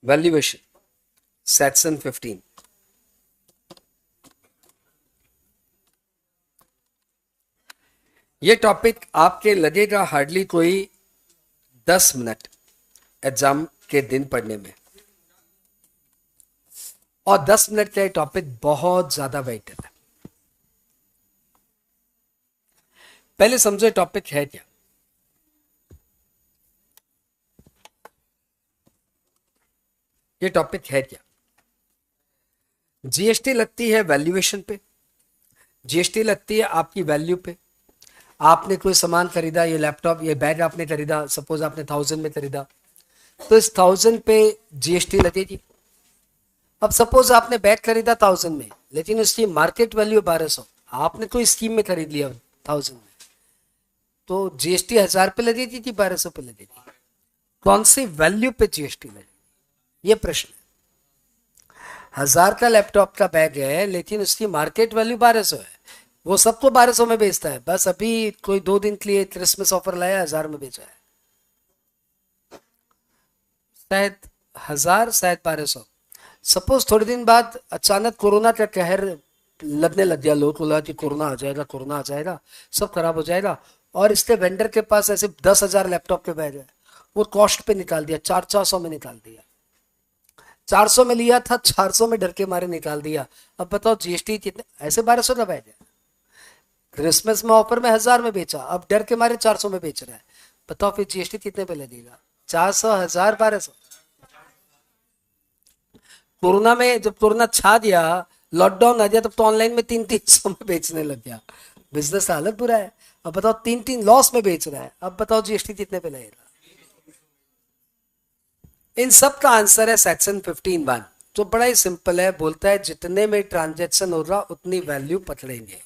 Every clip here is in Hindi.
Valuation section 15। ये टॉपिक आपके लगेगा हार्डली कोई 10 मिनट एग्जाम के दिन पढ़ने में, और 10 मिनट का ये टॉपिक बहुत ज्यादा वेटेड है। पहले समझो टॉपिक है क्या। ये टॉपिक है क्या। जीएसटी लगती है वैल्यूएशन पे, जीएसटी लगती है आपकी वैल्यू पे। आपने कोई सामान खरीदा, ये लैपटॉप, ये बैग आपने खरीदा, सपोज आपने 1000 में खरीदा, तो इस 1000 पे जीएसटी लगेगी। अब सपोज आपने बैग खरीदा 1000 में, लेकिन उसकी मार्केट वैल्यू 1200, आपने कोई स्कीम में खरीद लिया 1000 में, तो जीएसटी 1000 पे लगेगी कि 1200 पे लगेगी? कौन सी वैल्यू पे जीएसटी लगेगी, ये प्रश्न है। 1000 का लैपटॉप का बैग है, लेकिन उसकी मार्केट वैल्यू 1200 है। वो सबको 1200 में बेचता है, बस अभी कोई 2 दिन के लिए क्रिसमस ऑफर लाया, 1000 में बेचा है। शायद 1000, शायद 1200। सपोज थोड़े दिन बाद अचानक कोरोना का कहर लगने लग गया, लोगों को लगा कि कोरोना आ जाएगा, कोरोना आ जाएगा, सब खराब हो जाएगा, और इसके वेंडर के पास ऐसे 10,000 लैपटॉप के बैग है, वो कॉस्ट पे निकाल दिया, 400 में निकाल दिया। 400 में लिया था, 400 में डर के मारे निकाल दिया। अब बताओ जीएसटी कितने, ऐसे 1200 का बैग है, क्रिसमस में ऑफर में 1000 में बेचा, अब डर के मारे 400 में बेच रहा है। बताओ फिर जीएसटी कितने पे लगेगा? 400, 1000, 1200। कोरोना में जब कोरोना छा दिया, लॉकडाउन आ गया, तब तो ऑनलाइन में 300-300 में बेचने लग गया। बिजनेस का हालत बुरा है। अब बताओ 3-3 लॉस में बेच रहा है, अब बताओ जीएसटी कितने पे लगेगा? इन सब का आंसर है सेक्शन 15(1), जो बड़ा ही सिंपल है। बोलता है जितने में ट्रांजेक्शन होगा उतनी वैल्यू पकड़ेंगे,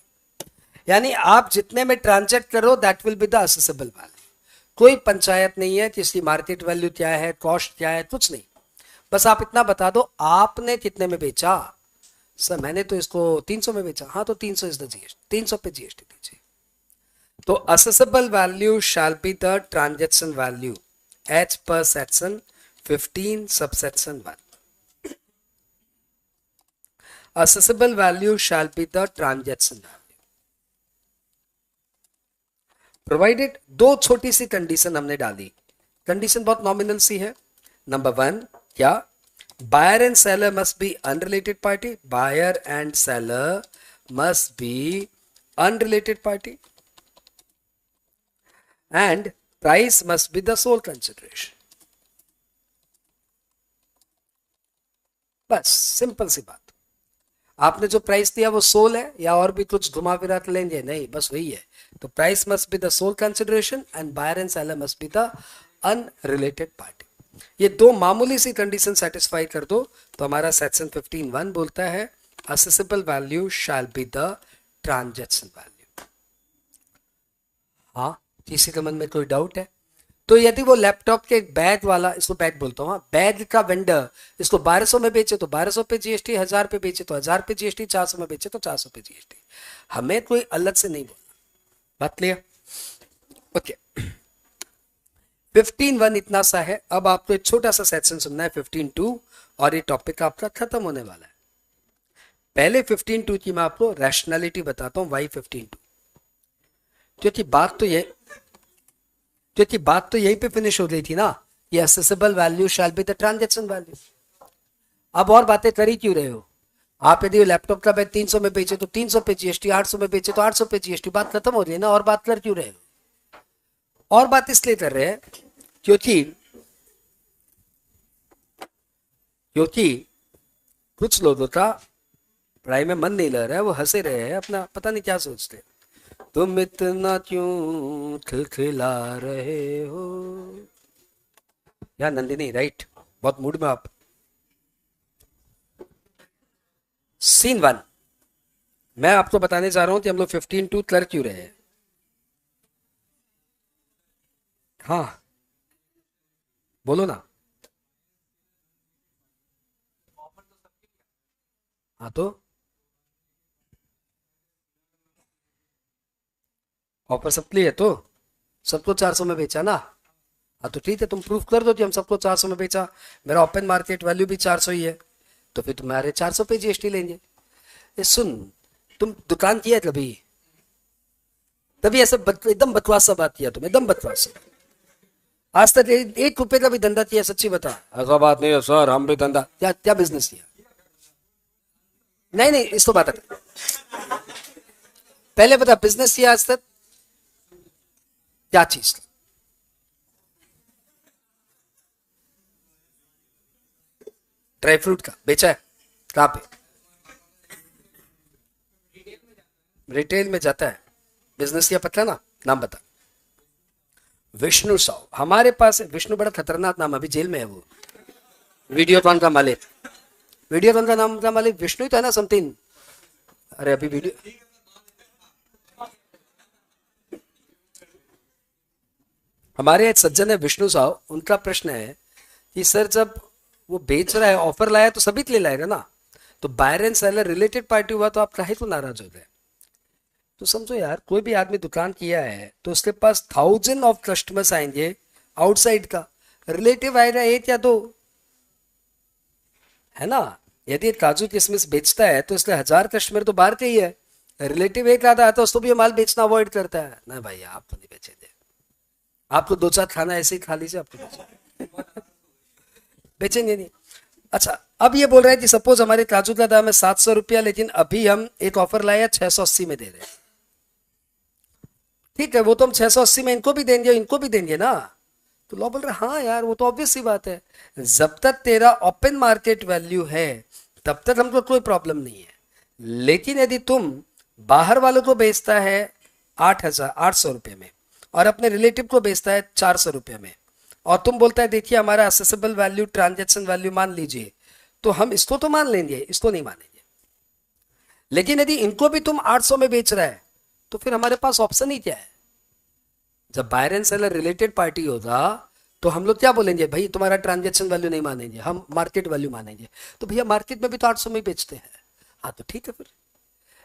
यानी आप जितने में ट्रांजेक्ट करो that will be the accessible value. कोई पंचायत नहीं है कि इसकी मार्केट वैल्यू क्या है, कॉस्ट क्या है, कुछ नहीं। बस आप इतना बता दो आपने कितने में बेचा। सर मैंने तो इसको 300 में बेचा, हाँ तो 300 इज द जीएसटी, 300 पे जीएसटी दीजिए। तो assessable value shall be the transaction value as per section 15 subsection 1। Assessable value shall be the transaction value provided. दो छोटी सी कंडीशन हमने डाली, कंडीशन बहुत नॉमिनल सी है। नंबर 1 क्या, buyer and seller must be unrelated party, buyer and seller must be unrelated party, and price must be the sole consideration. बस सिंपल सी बात। आपने जो प्राइस दिया वो सोल है या और भी कुछ घुमा फिरा कर लेंगे? नहीं, बस वही है। तो price must be the sole consideration and buyer and seller must be the unrelated party. ये दो मामूली सी कंडीशन सेटिस्फाई कर दो तो हमारा सेक्शन 15(1) बोलता है accessible value shall be the transaction value. हाँ, किसी के मन में कोई डाउट है? तो यदि वो लैपटॉप के बैग वाला, इसको बैग बोलता हूँ, बैग का वेंडर इसको 1200 में बेचे तो 1200 पे जीएसटी, 1000 पे बेचे तो 1000 पे जीएसटी, 400 में बेचे तो 400 पे जीएसटी। हमें कोई अलग से नहीं बोलना। बात क्लियर? ओके। 15(1) इतना सा है। अब आपको एक छोटा सा सेक्शन सुनना है 15(2), और ये टॉपिक आपका खत्म होने वाला है। पहले 15(2) की मैं आपको रैशनैलिटी बताता हूं, वाई 15(2), क्योंकि बात तो यहीं पे फिनिश हो गई थी ना, ये accessible value shall be the transaction value. अब और बातें करी क्यों रहे हो? आप यदि लैपटॉप का बैग 300 में बेचे तो 300 पे जीएसटी, 800 में बेचे तो 800 पे जीएसटी, बात खत्म हो रही है ना। और बात कर क्यों रहे हो? और बात इसलिए कर रहे हैं क्योंकि कुछ लोगों का पढ़ाई में मन नहीं लग रहा है, वो हंसे रहे हैं अपना, पता नहीं क्या सोचते। तुम इतना क्यों खिलखिला रहे हो यार नंदिनी, राइट? बहुत मूड में आप। सीन 1 मैं आपको बताने जा रहा हूं कि हम लोग 15(2) कर क्यों रहे हैं। हाँ बोलो ना। हाँ तो ऑफर सबके लिए है, तो सबको 400 में बेचा ना। हाँ तो ठीक है, तुम प्रूफ कर दो कि हम सबको 400 में बेचा, मेरा ओपन मार्केट वैल्यू भी 400 ही है, तो फिर तुम्हारे 400 पे जीएसटी लेंगे। ये सुन, तुम दुकान किया है कभी? तभी ऐसे एकदम बकवास सा बात किया तुम, एकदम बकवास सा। आज तक 1 रुपए का भी धंधा किया? सच्ची बता। ऐसा बात नहीं है सर, हम भी धंधा, क्या क्या बिजनेस किया? नहीं नहीं, इसको बात कर, पहले बता बिजनेस किया आज तक, क्या चीज? ड्राई फ्रूट का बेचा है? कहाँ पे? रिटेल में जाता है बिजनेस किया, पता है ना? नाम बता। विष्णु साव हमारे पास है। विष्णु बड़ा खतरनाक नाम, अभी जेल में है वो। वीडियोकॉन का मालिक, वीडियोकॉन का नाम का मालिक विष्णु ही था ना, समथिंग। अरे अभी वीडियो, हमारे एक सज्जन है विष्णु साव, उनका प्रश्न है कि सर जब वो बेच रहा है, ऑफर लाया तो सभी के लिए लाएगा ना, तो buyer and seller related party हुआ तो आप काहे को नाराज हो गए? तो समझो यार, कोई भी आदमी दुकान किया है तो उसके पास 1000 ऑफ कस्टमर्स आएंगे आउटसाइड का, रिलेटिव आएगा 1 या 2, है ना? यदि काजू किशमिश बेचता है तो इसलिए 1000 कस्टमर तो बाहर के ही है, रिलेटिव एक आधा आता है उसको भी ये माल बेचना अवॉइड करता है ना। भाई आप तो नहीं बेचेंगे, आपको 2-4 खाना ऐसे ही खा लीजिए, आपको बेचेंगे नहीं। अच्छा, अब ये बोल रहा है कि सपोज हमारे काजू का दाम है 700 रुपया, लेकिन अभी हम एक ऑफर लाया 680 में दे रहे हैं। ठीक है, वो तो हम 680 में इनको भी देंगे, इनको भी देंगे ना। तो लॉ बोल रहे हाँ यार, वो तो ऑब्वियस सी बात है, जब तक तेरा ओपन मार्केट वैल्यू है तब तक हमको कोई प्रॉब्लम नहीं है। लेकिन यदि तुम बाहर वालों को बेचता है 800 रुपये में और अपने रिलेटिव को बेचता है 400 रुपये में, और तुम बोलता है देखिए हमारा असेसेबल वैल्यू, ट्रांजेक्शन वैल्यू मान लीजिए, तो हम इसको तो मान लेंगे, इसको नहीं मानेंगे। लेकिन यदि इनको भी तुम 800 में बेच रहा है तो फिर हमारे पास ऑप्शन ही क्या है? जब buyer and seller related party होगा तो हम लोग क्या बोलेंगे, भाई तुम्हारा ट्रांजेक्शन वैल्यू नहीं मानेंगे, हम मार्केट वैल्यू मानेंगे। तो भैया मार्केट में भी तो 800 में बेचते हैं, हाँ तो ठीक है फिर।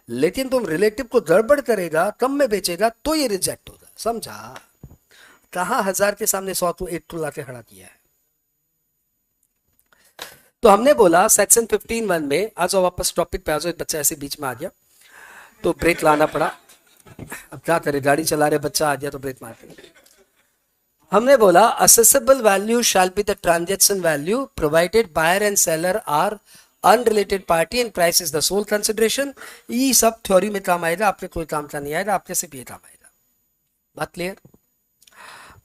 लेकिन तुम रिलेटिव को गड़बड़ करेगा, कम में बेचेगा, तो ये रिजेक्ट होगा, समझा? कहाँ 1000 के सामने 100 को 1 ला के खड़ा किया है। तो हमने बोला सेक्शन 15(1) में, आ जाओ वापस टॉपिक पे आ जाओ, एक बच्चा ऐसे बीच में आ गया तो ब्रेक लाना पड़ा। अब क्या करे, गाड़ी चला रहे बच्चा आ गया तो ब्रेक मारते। हमने बोला assessable value shall be the transaction value provided buyer and seller are unrelated party and price is the sole consideration. ये सब थ्योरी में काम आएगा, आपके कोई काम का नहीं आएगा, आपके सिर्फ ये काम आएगा। बात क्लियर?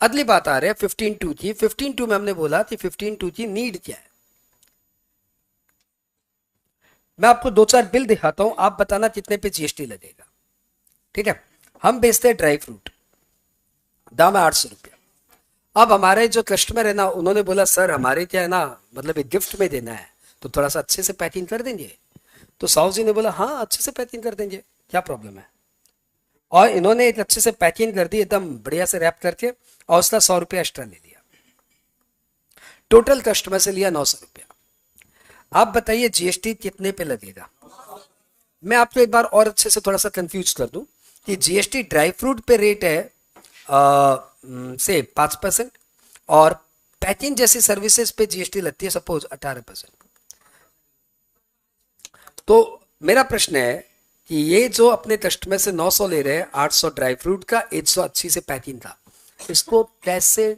अगली बात आ रही है 15(2) की। 15(2) में हमने बोला कि 15(2) की नीड क्या है। मैं आपको 2-4 बिल दिखाता हूं, आप बताना कितने पे जीएसटी लगेगा। ठीक है, हम बेचते हैं ड्राई फ्रूट, दाम है 800 रुपया। अब हमारे जो कस्टमर है ना, उन्होंने बोला सर हमारे क्या है ना, मतलब एक गिफ्ट में देना है तो थोड़ा सा अच्छे से पैकिंग कर देंगे। तो साहू जी ने बोला हाँ अच्छे से पैकिंग कर देंगे, क्या प्रॉब्लम है। और इन्होंने एक अच्छे से पैकिंग कर दी, एकदम बढ़िया से रैप करके, और उसका 100 रुपया एक्स्ट्रा ले लिया। टोटल कस्टमर से लिया 900 रुपया। आप बताइए जीएसटी कितने पे लगेगा? मैं आपको एक बार और अच्छे से थोड़ा सा कंफ्यूज कर दूं कि जीएसटी ड्राई फ्रूट पे रेट है से 5%, और पैकिंग जैसी सर्विसेज पे जीएसटी लगती है सपोज 18%। तो मेरा प्रश्न है कि ये जो अपने कस्टमर से 900 ले रहे हैं, 800 ड्राई फ्रूट का, 180 से पैकिंग का, इसको कैसे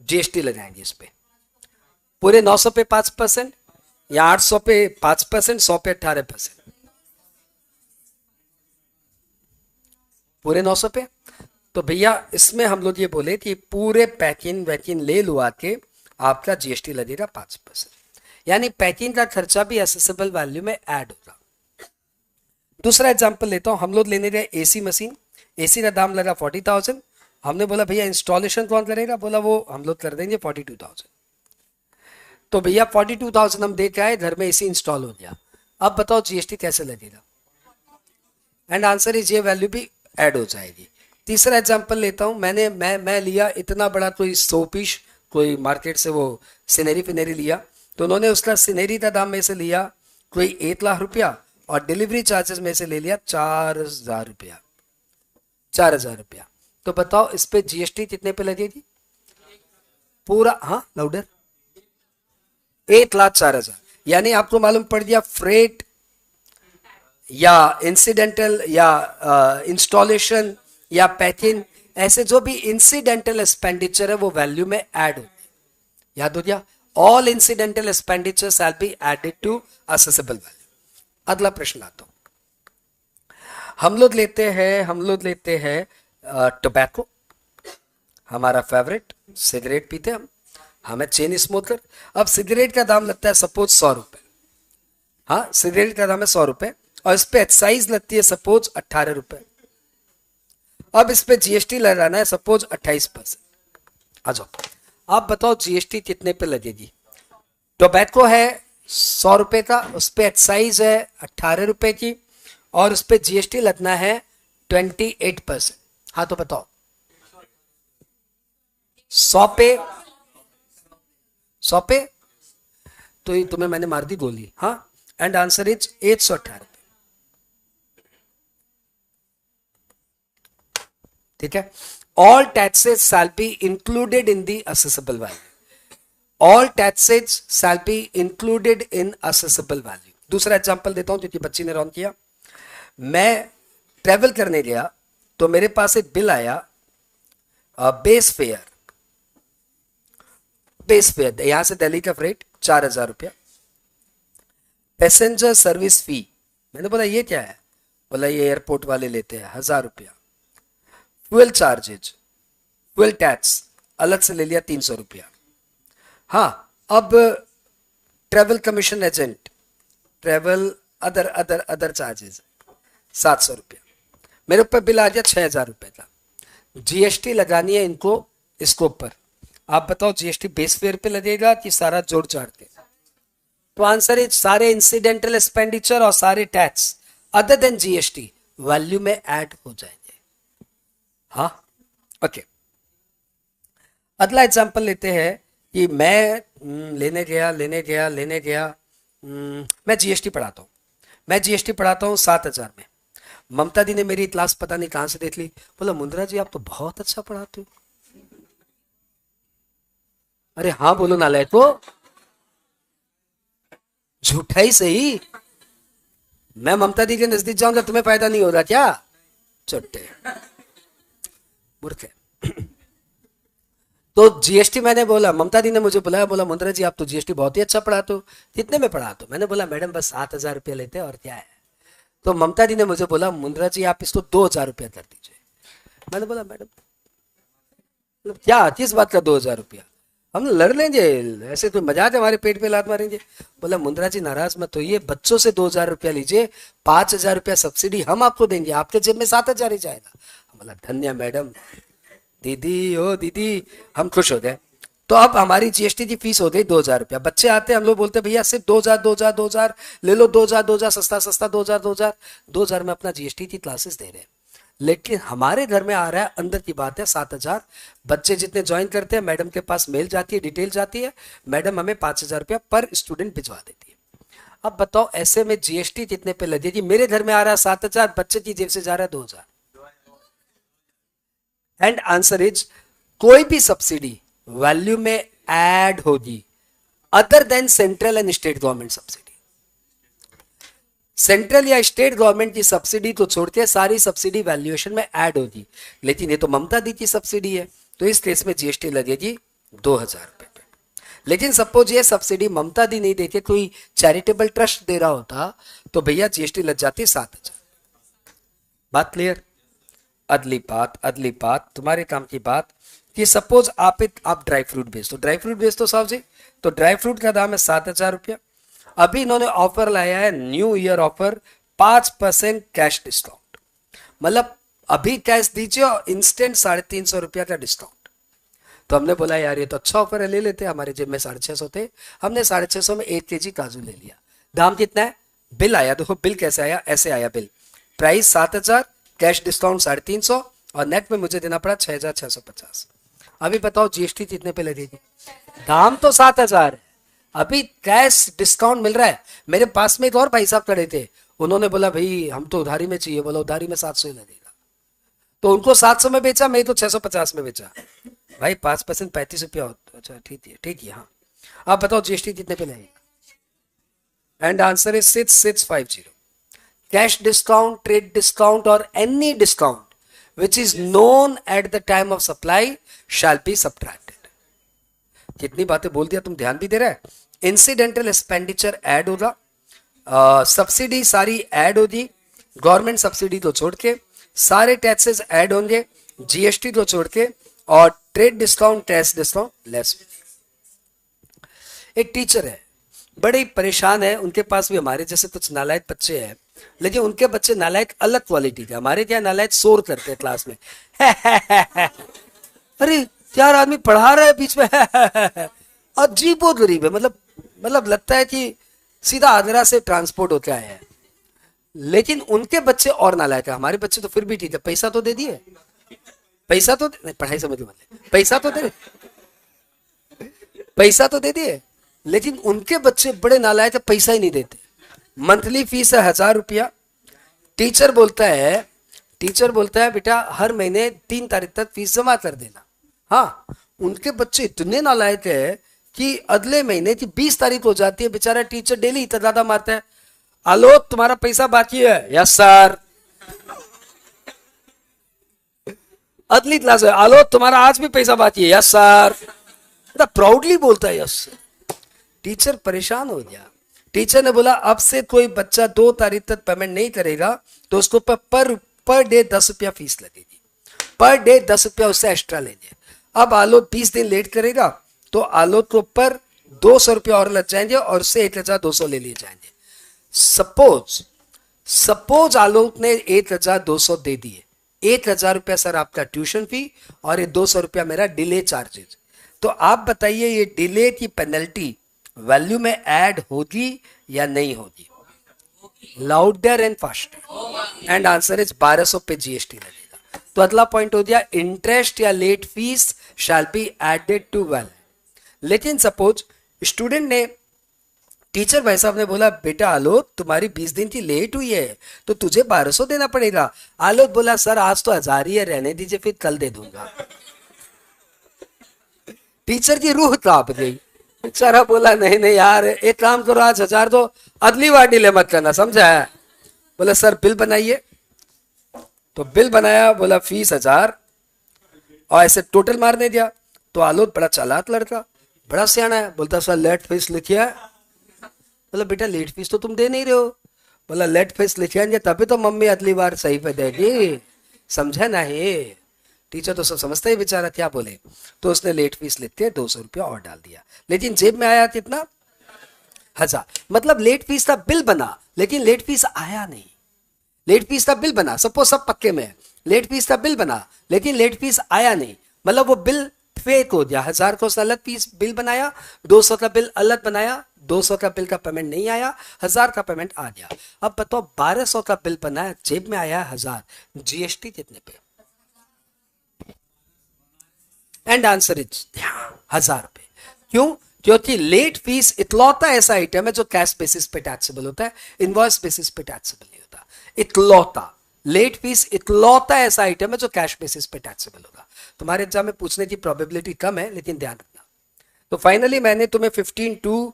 जीएसटी लगाएंगे इस पे? पूरे 900 पे 5% या 800 पे 5%, 100 पे 18%? पूरे 900 पे। तो भैया इसमें हम लोग ये बोले कि पूरे पैकिंग वैकिंग ले लुआ के आपका जीएसटी लगेगा 5%, यानी पैकिंग का खर्चा भी असेसेबल वैल्यू में ऐड होगा। दूसरा एग्जांपल लेता हूं, हम लोग लेने गए एसी मशीन, एसी का दाम लगा 40,000। हमने बोला भैया इंस्टॉलेशन कौन करेगा? बोला वो हम लोग कर देंगे 42,000। तो भैया 42,000 हम दे के आए, घर में एसी इंस्टॉल हो गया। अब बताओ जीएसटी कैसे लगेगा? एंड आंसर इज ये वैल्यू भी ऐड हो जाएगी। तीसरा एग्जांपल लेता हूं, मैं लिया इतना बड़ा कोई 100 पीस, कोई मार्केट से वो सिनेरी फिनेरी लिया, तो उन्होंने उसका सिनेरी का दाम में से लिया कोई 1 लाख रुपया, और डिलीवरी चार्जेस में से ले लिया 4,000 रुपया। 4,000 रुपया। तो बताओ इस पे जीएसटी कितने पे लगेगी? पूरा, हाँ लाउडर, 1,04,000। यानी आपको मालूम पड़ गया फ्रेट या इंसिडेंटल या इंस्टॉलेशन या पैकिंग, ऐसे जो भी इंसिडेंटल एक्सपेंडिचर है वो वैल्यू में ऐड होते हैं। याद हो गया? All incidental expenditure shall be added to assessable value. अगला प्रश्न आता हूं। हम लोग लेते हैं टोबैको, हमारा फेवरेट, सिगरेट पीते हम, हमें चेन स्मोकर। अब सिगरेट का दाम लगता है सपोज 100 रुपए, हाँ सिगरेट का दाम है 100 रुपए, और इस पे एक्साइज लगती है सपोज 18 रुपए। अब इस पे जीएसटी लगाना है सपोज 28%। आ जाओ, आप बताओ जीएसटी कितने पे लगेगी? टोबैको है 100 रुपए का, उस पे एक्साइज है 18 रुपए की, और उस पे जीएसटी लगना है 28%। हाँ तो बताओ 100 पे, 100 पे, तो ये तुम्हें मैंने मार दी गोली। हाँ, एंड आंसर इज 118 रुपए। ठीक है, all taxes shall B included in the accessible value. All taxes shall B included in assessable value. दूसरा एग्जांपल देता हूं क्योंकि बच्ची ने रॉन्ग किया। मैं ट्रेवल करने गया तो मेरे पास एक बिल आया, बेस फेयर, यहां से दिल्ली का फ्रेट 4,000 रुपया, पैसेंजर सर्विस फी, मैंने बोला ये क्या है? बोला ये एयरपोर्ट वाले लेते हैं 1,000 रुपया, फ्यूल चार्जेज, फ्यूल टैक्स अलग से ले लिया 300 रुपया। हाँ, अब travel commission agent, travel other charges 700 रुपया, मेरे ऊपर बिल आ गया 6,000 रुपए का। जीएसटी लगानी है इनको इसको ऊपर। आप बताओ जीएसटी बेस फेयर पे लगेगा कि सारा जोड़ चाड़ के? तो आंसर है सारे इंसिडेंटल एक्सपेंडिचर और सारे tax other than GST value में ऐड हो जाएंगे। हाँ ओके, अगला एग्जांपल लेते हैं कि मैं लेने गया मैं जीएसटी पढ़ाता हूँ, मैं जीएसटी पढ़ाता हूँ 7,000 में। ममता दी ने मेरी क्लास पता नहीं कहां से देख ली, बोला मुंद्रा जी आप तो बहुत अच्छा पढ़ाते हो। अरे हाँ बोलो नालायक को, झूठा ही सही, मैं ममता दी के नजदीक जाऊंगा तुम्हें फायदा नहीं हो रहा क्या? चुट्टे मूर्ख है। तो जीएसटी मैंने बोला, ममता दी ने मुझे बुलाया, बोला मुंद्रा जी आप तो जीएसटी बहुत ही अच्छा पढ़ाते हो, कितने में पढ़ाते हो? मैंने बोला मैडम बस 7,000 रुपया लेते हैं और क्या है। तो ममता दी ने मुझे बोला मुंद्रा जी आप इसको 2,000 रुपया कर दीजिए। मैंने बोला मैडम मतलब क्या, किस बात का 2,000 रुपया, हम लड़ लेंगे, ऐसे कोई मजाक है हमारे पेट पे लात मारेंगे। बोला मुंद्रा जी नाराज मत होइए, बच्चों से 2,000 रुपया लीजिए, 5,000 रुपया सब्सिडी हम आपको देंगे, आपके जेब में 7,000 ही जाएगा। बोला धन्य मैडम, दीदी ओ दीदी, हम खुश हो गए। तो अब हमारी जीएसटी की फीस हो गई 2,000 रुपया। बच्चे आते हैं, हम लोग बोलते हैं भैया सिर्फ 2,000 ले लो, 2,000 सस्ता 2,000 में अपना जीएसटी की क्लासेस दे रहे हैं। लेकिन हमारे घर में आ रहा है, अंदर की बात है 7,000। बच्चे जितने ज्वाइन करते हैं मैडम के पास मेल जाती है, डिटेल जाती है, मैडम हमें 5,000 रुपया पर स्टूडेंट भिजवा देती है। अब बताओ ऐसे में जीएसटी कितने पे लगेगी? मेरे घर में आ रहा है 7,000, बच्चे की जेब से जा रहा है 2,000। एंड आंसर इज कोई भी सब्सिडी वैल्यू में ऐड होगी other than central and state government subsidy. Central या स्टेट गवर्नमेंट की सब्सिडी तो छोड़ के सारी सब्सिडी वैल्यूएशन में ऐड होगी, लेकिन ये तो ममता दी की सब्सिडी है, तो इस केस में जीएसटी लगेगी 2,000 रुपए पे। लेकिन सपोज ये सब्सिडी ममता दी नहीं देती, कोई चैरिटेबल ट्रस्ट दे रहा होता, तो भैया जीएसटी लग जाती 7,000। बात क्लियर? अगली बात तुम्हारे काम की बात कि सपोज आप ड्राई फ्रूट बेच दो साहब जी, तो ड्राई फ्रूट का दाम है 7,000 रुपया। अभी इन्होंने ऑफर लाया है, new year offer, 5% cash discount, मतलब अभी कैश दीजिए और इंस्टेंट 350 रुपया का डिस्काउंट। तो हमने बोला यार ये तो अच्छा ऑफर है, ले लेते हैं, हमारे जेब में 650 थे, हमने 650 में 1 kg काजू ले लिया। दाम कितना है? बिल आया, देखो बिल कैसे आया, ऐसे आया बिल, प्राइस 7,000, कैश डिस्काउंट 350 और नेट में मुझे देना पड़ा 6,650। अभी बताओ जीएसटी कितने पे लगेगी? दाम तो 7,000 है, अभी कैश डिस्काउंट मिल रहा है। मेरे पास में एक और भाई साहब खड़े थे, उन्होंने बोला भाई हम तो उधारी में चाहिए, बोला उधारी में 700 ही लगेगा। तो उनको 700 में बेचा, मैं तो 650 में बेचा भाई। 5% 35 रुपया होता। अच्छा ठीक है हाँ। आप बताओ जीएसटी कितने पे लगेगा? And answer is 6650। Cash discount, trade discount और any discount which is known at the time of supply shall be subtracted. कितनी बातें बोल दिया, तुम ध्यान भी दे रहे हैं। इंसिडेंटल एक्सपेंडिचर ऐड होगा, सब्सिडी सारी ऐड होगी, गवर्नमेंट सब्सिडी तो छोड़ के, सारे टैक्सेस ऐड होंगे जीएसटी तो छोड़ के, और trade discount, tax discount less. एक टीचर है, बड़े ही परेशान है, उनके पास भी हमारे जैसे कुछ नालायक बच्चे हैं, लेकिन उनके बच्चे नालायक अलग क्वालिटी के। हमारे क्या नालायक शोर करते हैं क्लास में अरे चार आदमी पढ़ा रहा है बीच में अजीबो गरीब है, मतलब लगता है कि सीधा आगरा से ट्रांसपोर्ट होके आए हैं। लेकिन उनके बच्चे और नालायक है, हमारे बच्चे तो फिर भी ठीक है, पैसा तो दे दिए, पैसा तो नहीं, पढ़ाई समझ में, पैसा तो दे दिए, लेकिन उनके बच्चे बड़े नालायक है, पैसा ही नहीं देते। मंथली फीस है 1000 रुपया। टीचर बोलता है बेटा हर महीने 3 तारीख तक फीस जमा कर देना। हाँ, उनके बच्चे इतने नालायक है कि अगले महीने की 20 तारीख हो जाती है, बेचारा टीचर डेली इतना ज्यादा मारता है, आलो तुम्हारा पैसा बाकी है। Yes sir. अगली क्लास है, आलो तुम्हारा आज भी पैसा बाकी है। Yes sir. प्राउडली बोलता है यस। टीचर परेशान हो गया। टीचर ने बोला अब से कोई बच्चा 2 तारीख तक पेमेंट नहीं करेगा तो उसको पर डे 10 रुपया फीस लगेगी, पर डे 10 रुपया उससे एक्स्ट्रा लेंगे। अब आलोक 20 दिन लेट करेगा तो आलोक को पर 200 रुपया और लग जाएंगे और उससे 1200 ले लिए जाएंगे। सपोज आलोक ने 1200 दे दिए, 1000 रुपया सर आपका ट्यूशन फी और ये 200 रुपया मेरा डिले चार्जेस। तो आप बताइए ये डिले की पेनल्टी वैल्यू में ऐड होगी या नहीं होगी? Louder and faster. And answer is 1200 पे जीएसटी लगेगा। तो अगला पॉइंट हो गया, इंटरेस्ट या late fee shall be added to value. लेकिन सपोज स्टूडेंट ने, टीचर भाई साहब ने बोला बेटा आलोक तुम्हारी 20 दिन की लेट हुई है तो तुझे 1200 देना पड़ेगा। आलोक बोला सर आज तो 1000 ही है, रहने दीजिए फिर कल दे दूंगा। टीचर की रूह कांप गई, बेचारा बोला नहीं यार एक काम करो आज 1000 दो, अगली बार डिले मत करना, समझा है? बोला सर बिल बनाइए। तो बिल बनाया, बोला फीस 1000 और ऐसे टोटल मारने दिया। तो आलोक बड़ा चालाक लड़का, बड़ा सियाना है, बोलता सर लेट फीस लिखिए। बोला बेटा लेट फीस तो तुम दे नहीं रहे हो। बोला लेट फीस लिखिए तभी तो मम्मी अगली बार सही पे देगी, समझा नहीं? टीचर तो सब समझता ही बेचारा क्या बोले। तो उसने लेट फीस लिख के 200 रुपया और डाल दिया, लेकिन जेब में आया कितना? 1000। मतलब लेट फीस का बिल बना लेकिन लेट फीस आया नहीं। लेट फीस का बिल बना, सपोज सब पक्के में है, लेट फीस का बिल बना लेकिन लेट फीस आया नहीं, मतलब वो बिल फेक हो गया। 1000 का अलग फीस बिल बनाया, 200 का बिल अलग बनाया, 200 का बिल का पेमेंट नहीं आया, 1000 का पेमेंट आ गया। अब बताओ 1200 का बिल बनाया, जेब में आया 1000, जीएसटी कितने पे? एंड आंसर इज 1000 रुपए। क्यों? क्योंकि लेट फीस इकलौता ऐसा आइटम है जो कैश बेसिस पे टैक्सेबल होता है, इनवॉइस बेसिस पे टैक्सेबल नहीं होता। इकलौता लेट फीस इकलौता ऐसा आइटम है जो कैश बेसिस पे टैक्सेबल होगा। तुम्हारे एग्जाम में पूछने की प्रोबेबिलिटी कम है, लेकिन ध्यान रखना। तो फाइनली मैंने तुम्हें 15(2)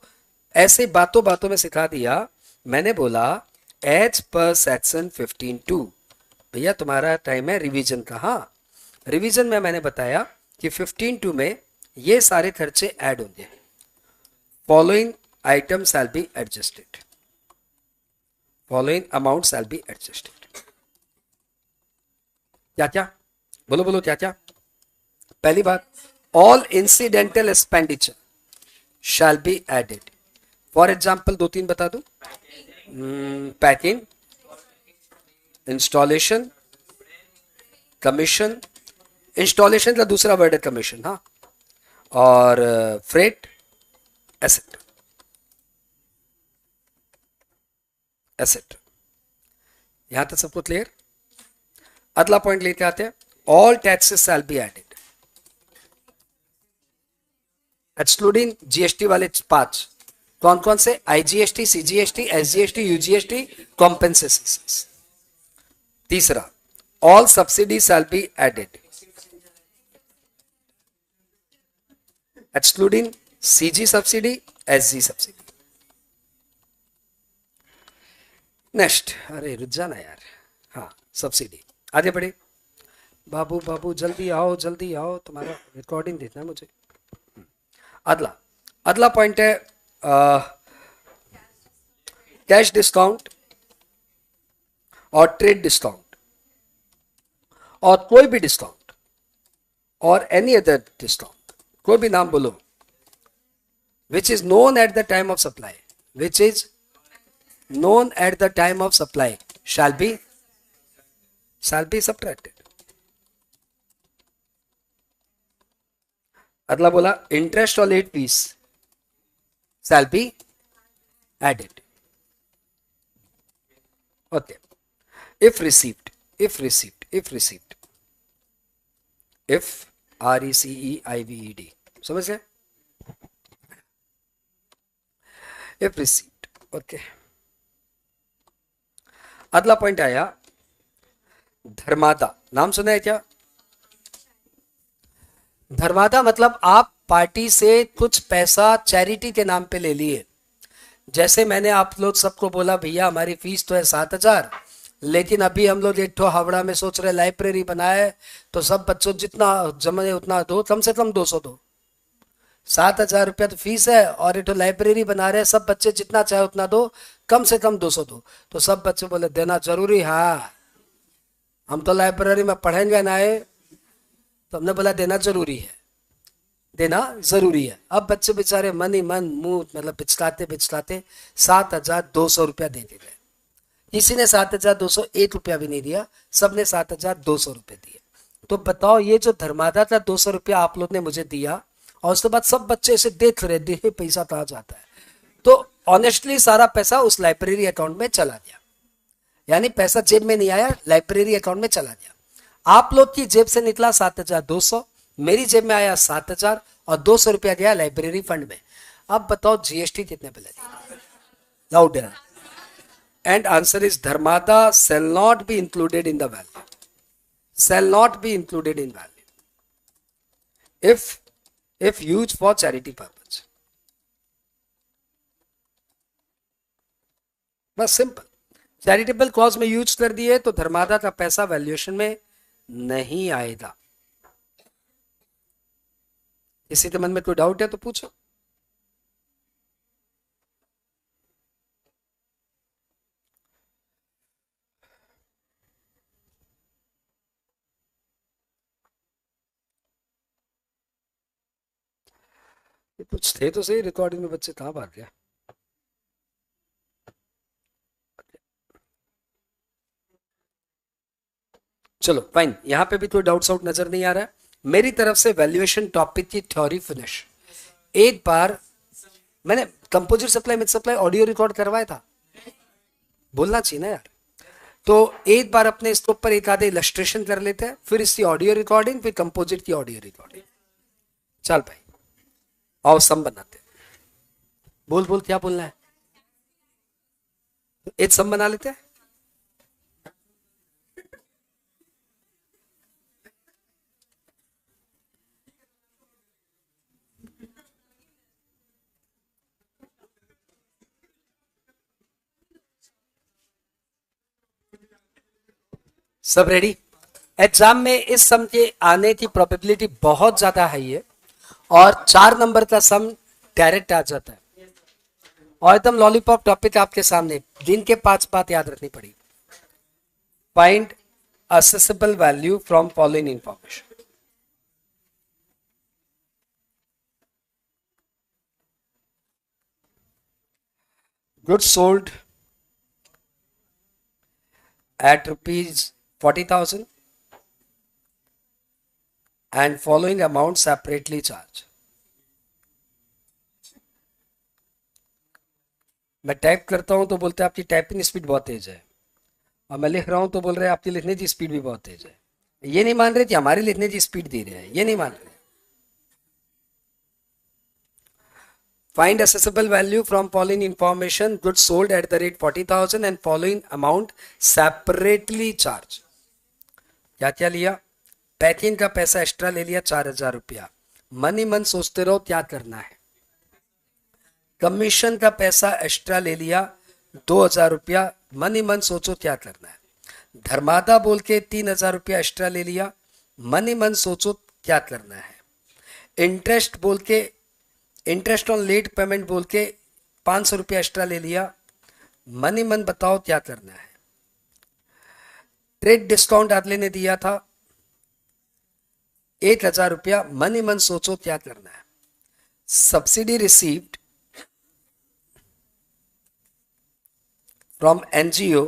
ऐसे बातों बातों में सिखा दिया। मैंने बोला एज पर सेक्शन 15(2) भैया तुम्हारा टाइम है रिवीजन का। हाँ, रिवीजन में मैंने बताया कि 15(2) में ये सारे खर्चे ऐड होंगे। Following item shall be adjusted, following amount shall be adjusted. क्या क्या? बोलो बोलो क्या क्या? पहली बात, all incidental expenditure shall be added. For example 2-3 बता दो। पैकिंग, इंस्टॉलेशन, कमीशन, इंस्टॉलेशन का दूसरा वर्ड है कमीशन, हाँ, और फ्रेट, एसेट, एसेट। यहां तक सबको क्लियर? अगला पॉइंट लेके आते हैं, all taxes shall be added excluding GST वाले 5। कौन कौन से? IGST, CGST, SGST, UGST, compensation. तीसरा, all subsidies shall be added, excluding CG subsidy, SG subsidy. Next, अरे रुक जाना यार, हाँ सब्सिडी, आगे बढ़े। बाबू बाबू जल्दी आओ, तुम्हारा रिकॉर्डिंग देखना है मुझे। अगला अगला पॉइंट है कैश डिस्काउंट और ट्रेड डिस्काउंट और कोई भी डिस्काउंट और एनी अदर डिस्काउंट, कोई भी नाम बोलो, विच is known at the time of supply, which is known at the time of supply shall be subtracted. अगला बोला interest or late fees shall be added. Okay. If received, RECEIVED, समझ गए? If received, okay. अगला पॉइंट आया धर्मादा, नाम सुना है क्या? धर्मादा मतलब आप पार्टी से कुछ पैसा चैरिटी के नाम पे ले लिए। जैसे मैंने आप लोग सबको बोला भैया हमारी फीस तो है 7,000, लेकिन अभी हम लोग एक हावड़ा में सोच रहे लाइब्रेरी बनाए, तो सब बच्चों जितना जमा उतना दो, कम से कम 200 दो। 7,000 रुपया तो फीस है और एक लाइब्रेरी बना रहे हैं, सब बच्चे जितना चाहे उतना दो, कम से कम 200 दो। तो सब बच्चे बोले देना जरूरी, हाँ हम तो लाइब्रेरी में पढ़ेंगे ना है, तो हमने बोला देना जरूरी है, देना जरूरी है। अब बच्चे बेचारे मन ही मन मुंह मतलब पिछलाते 7,200 रुपया दे दिए। किसी ने 7,201 रुपया भी नहीं दिया, सबने 7,200 रुपये दिए। तो बताओ ये जो धर्मादा था 200 रुपया आप लोग ने मुझे दिया, और उसके बाद सब बच्चे ऐसे देख रहे देखे पैसा कहाँ जाता है। तो ऑनेस्टली सारा पैसा उस लाइब्रेरी अकाउंट में चला गया, यानी पैसा जेब में नहीं आया, लाइब्रेरी अकाउंट में चला गया। आप लोग की जेब से निकला 7,200, मेरी जेब में आया 7,000 और 200 रुपया गया लाइब्रेरी फंड में। अब बताओ जीएसटी कितने पे लगी? Louder. And answer is dharmada shall not be included in the value, shall not be included in value if used for charity purpose. बस सिंपल, चैरिटेबल कॉज में यूज कर दिए तो धर्मादा का पैसा वैल्यूएशन में नहीं आएगा। किसी के मन में कोई डाउट है तो पूछो। ये कुछ थे तो सही रिकॉर्डिंग में, बच्चे कहाँ भाग गया? चलो फाइन, यहां पे भी कोई डाउट्स आउट नजर नहीं आ रहा है मेरी तरफ से। वैल्यूएशन टॉपिक की थ्योरी फिनिश। एक बार मैंने composite supply mid supply audio record करवाया था, बोलना चाहिए ना यार। तो एक बार अपने इसके ऊपर एक आधे इलस्ट्रेशन कर लेते हैं, फिर इसकी ऑडियो रिकॉर्डिंग, फिर कंपोजिट की ऑडियो रिकॉर्डिंग। चल भाई आओ सम बनाते हैं। बोल बोल क्या बोलना है? एक सम बना लेते हैं। सब रेडी? एग्जाम में इस सम के आने की प्रोबेबिलिटी बहुत ज्यादा हाई है और 4 नंबर का सम डायरेक्ट आ जाता है और एकदम लॉलीपॉप टॉपिक आपके सामने। दिन के 5 बात याद रखनी पड़ेगी। Find accessible value from following information. Goods sold at rupees 40,000 and following amount separately charged. मैं टाइप करता हूं तो बोलते हैं आपकी टाइपिंग स्पीड बहुत तेज है, और मैं लिख रहा हूं तो बोल रहे हैं आपकी लिखने की स्पीड भी बहुत तेज है। ये नहीं मान रहे कि हमारी लिखने की स्पीड दे रहे हैं, ये नहीं मान रहे। Find accessible value from following information: goods sold at the rate 40,000 and following amount separately charged. क्या क्या लिया? पैकिंग का पैसा एक्स्ट्रा ले लिया 4,000 रुपया। मन ही मन सोचते रहो क्या करना है। कमीशन का पैसा एक्स्ट्रा ले लिया 2,000 रुपया। मन ही मन सोचो क्या करना है। धर्मादा बोल के 3,000 रुपया एक्स्ट्रा ले लिया। मन ही मन सोचो क्या करना है। इंटरेस्ट बोल के, इंटरेस्ट ऑन लेट पेमेंट बोल के 500 रुपया एक्स्ट्रा ले लिया। मन ही मन बताओ क्या करना है। ट्रेड डिस्काउंट अगले ने दिया था 1,000 रुपया। मन ही मन सोचो क्या करना है। सब्सिडी रिसीव्ड फ्रॉम एनजीओ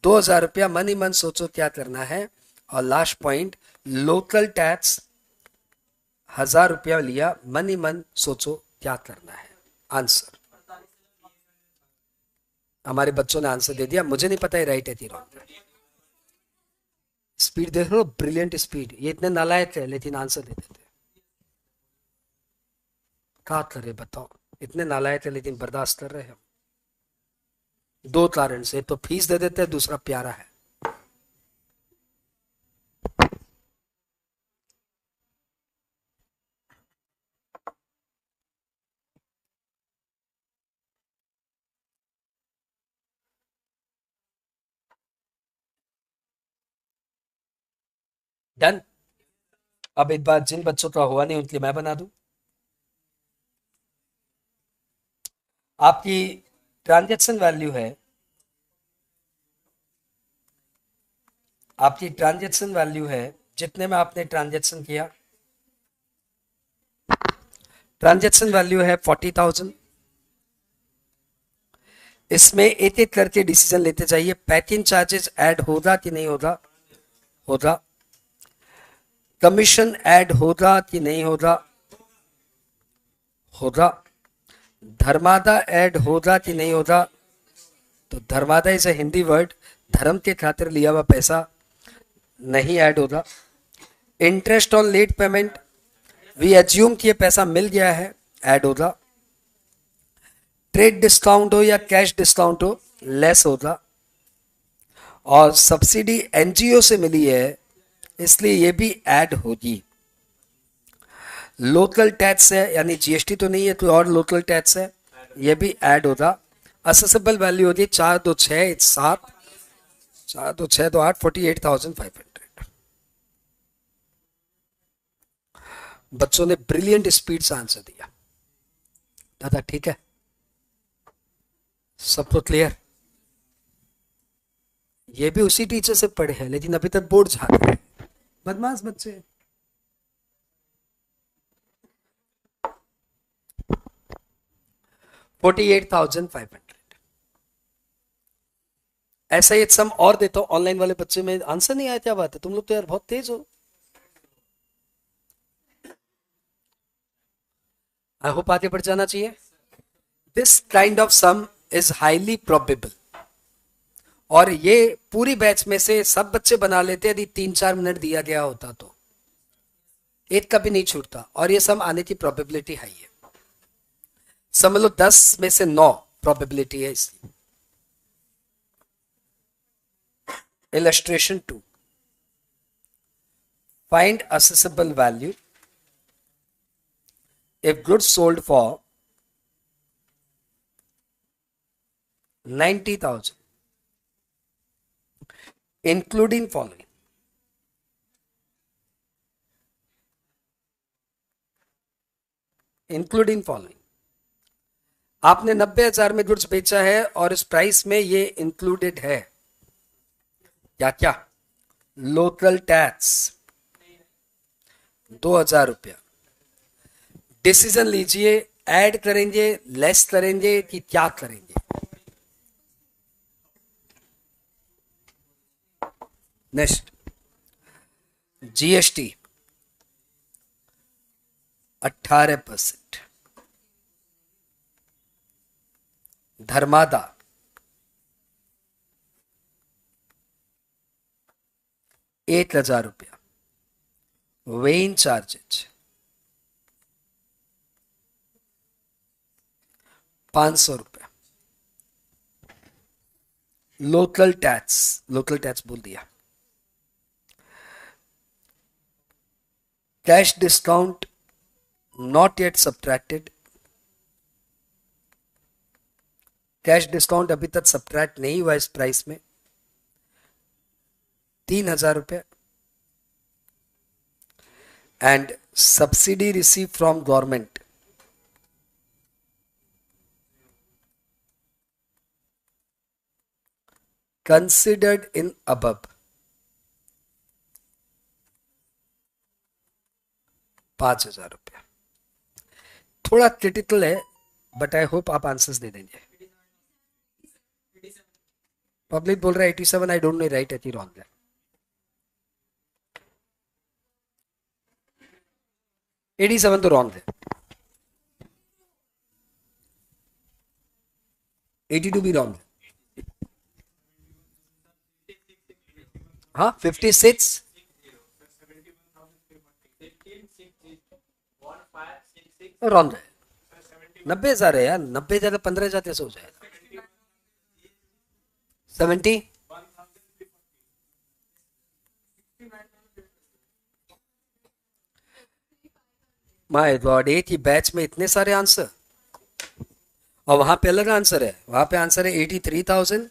2,000 रुपया। मन ही मन सोचो क्या करना है। और लास्ट पॉइंट, लोकल टैक्स 1,000 रुपया लिया। मन ही मन सोचो क्या करना है। आंसर हमारे बच्चों ने आंसर दे दिया। मुझे नहीं पता है राइट है कि रॉन्ग। स्पीड देख लो, ब्रिलियंट स्पीड। ये इतने नालायक है लेकिन आंसर दे देते। क्या करे बताओ, इतने नालायक है लेकिन बर्दाश्त कर रहे हैं हम। दो कारण से, तो फीस दे देते हैं, दूसरा प्यारा है। डन। अब एक बार जिन बच्चों का हुआ नहीं उनके लिए मैं बना दूं। आपकी ट्रांजैक्शन वैल्यू है, आपकी ट्रांजैक्शन वैल्यू है जितने में आपने ट्रांजैक्शन किया। ट्रांजैक्शन वैल्यू है 40,000। इसमें एक एक करके डिसीजन लेते जाइए। पैकिंग चार्जेस ऐड होगा कि नहीं होगा? होगा। कमीशन ऐड होगा कि नहीं होगा? होगा। धर्मादा ऐड होगा कि नहीं होगा? तो धर्मादा इज ए हिंदी वर्ड, धर्म के खातिर लिया हुआ पैसा नहीं ऐड होगा। Interest on late payment, we assume कि ये पैसा मिल गया है, ऐड होगा। ट्रेड डिस्काउंट हो या कैश डिस्काउंट हो, लेस होगा। और सब्सिडी एनजीओ से मिली है इसलिए ये भी ऐड होगी। लोकल टैक्स है यानी जीएसटी तो नहीं है, तो और लोकल टैक्स है, ये भी ऐड होगा। असेसेबल वैल्यू होती है 4 2 6 7, 4 2 6 2 8, 48,500। बच्चों ने ब्रिलियंट स्पीड से आंसर दिया। दादा ठीक है, सबको क्लियर? ये भी उसी टीचर से पढ़े हैं लेकिन अभी तक बोर्ड झाड़ रहे हैं, बदमाश बच्चे। $48,500। ऐसा ही एक सम और देता हूं। ऑनलाइन वाले बच्चे में आंसर नहीं आया, क्या बात है? तुम लोग तो यार बहुत तेज हो। आई होप आगे बढ़ जाना चाहिए। This kind of some is highly probable. और ये पूरी बैच में से सब बच्चे बना लेते यदि 3-4 मिनट दिया गया होता तो। एक कभी नहीं छूटता और ये सम आने की प्रोबेबिलिटी हाई है। समझ लो 10 में से 9 प्रोबेबिलिटी है इसकी। Illustration 2. Find accessible value if goods sold for 90,000, including following. Including following. आपने 90,000 में गुड्स बेचा है और इस प्राइस में ये इंक्लूडेड है क्या क्या? लोकल टैक्स 2,000 रुपया। डिसीजन लीजिए, ऐड करेंगे, लेस करेंगे कि क्या करेंगे। Next, GST 18%। धर्मादा 1,000 रुपया। वेइंग चार्जेज 500 रुपया। लोकल टैक्स बोल दिया। Cash discount not yet subtracted, cash discount अभी तक सब्ट्रैक्ट नहीं हुआ इस प्राइस में, 3,000 रुपये। And subsidy receive from government considered in above 5,000 रुपये। थोड़ा क्रिटिकल है, बट आई होप आप आंसर्स दे देंगे। पब्लिक बोल रहा है 87, आई डोंट नो राइट है कि रॉन्ग है। 87 तो रॉन्ग है, 82 भी रॉन्ग है। हाँ 56 रॉन्ग है। 90,000 है यार, 90,000 15,000 कैसे हो जाएगा? 70 माय गॉड, एक ही बैच में इतने सारे आंसर, और वहां पे अलग आंसर है। वहां पे आंसर है 83,000,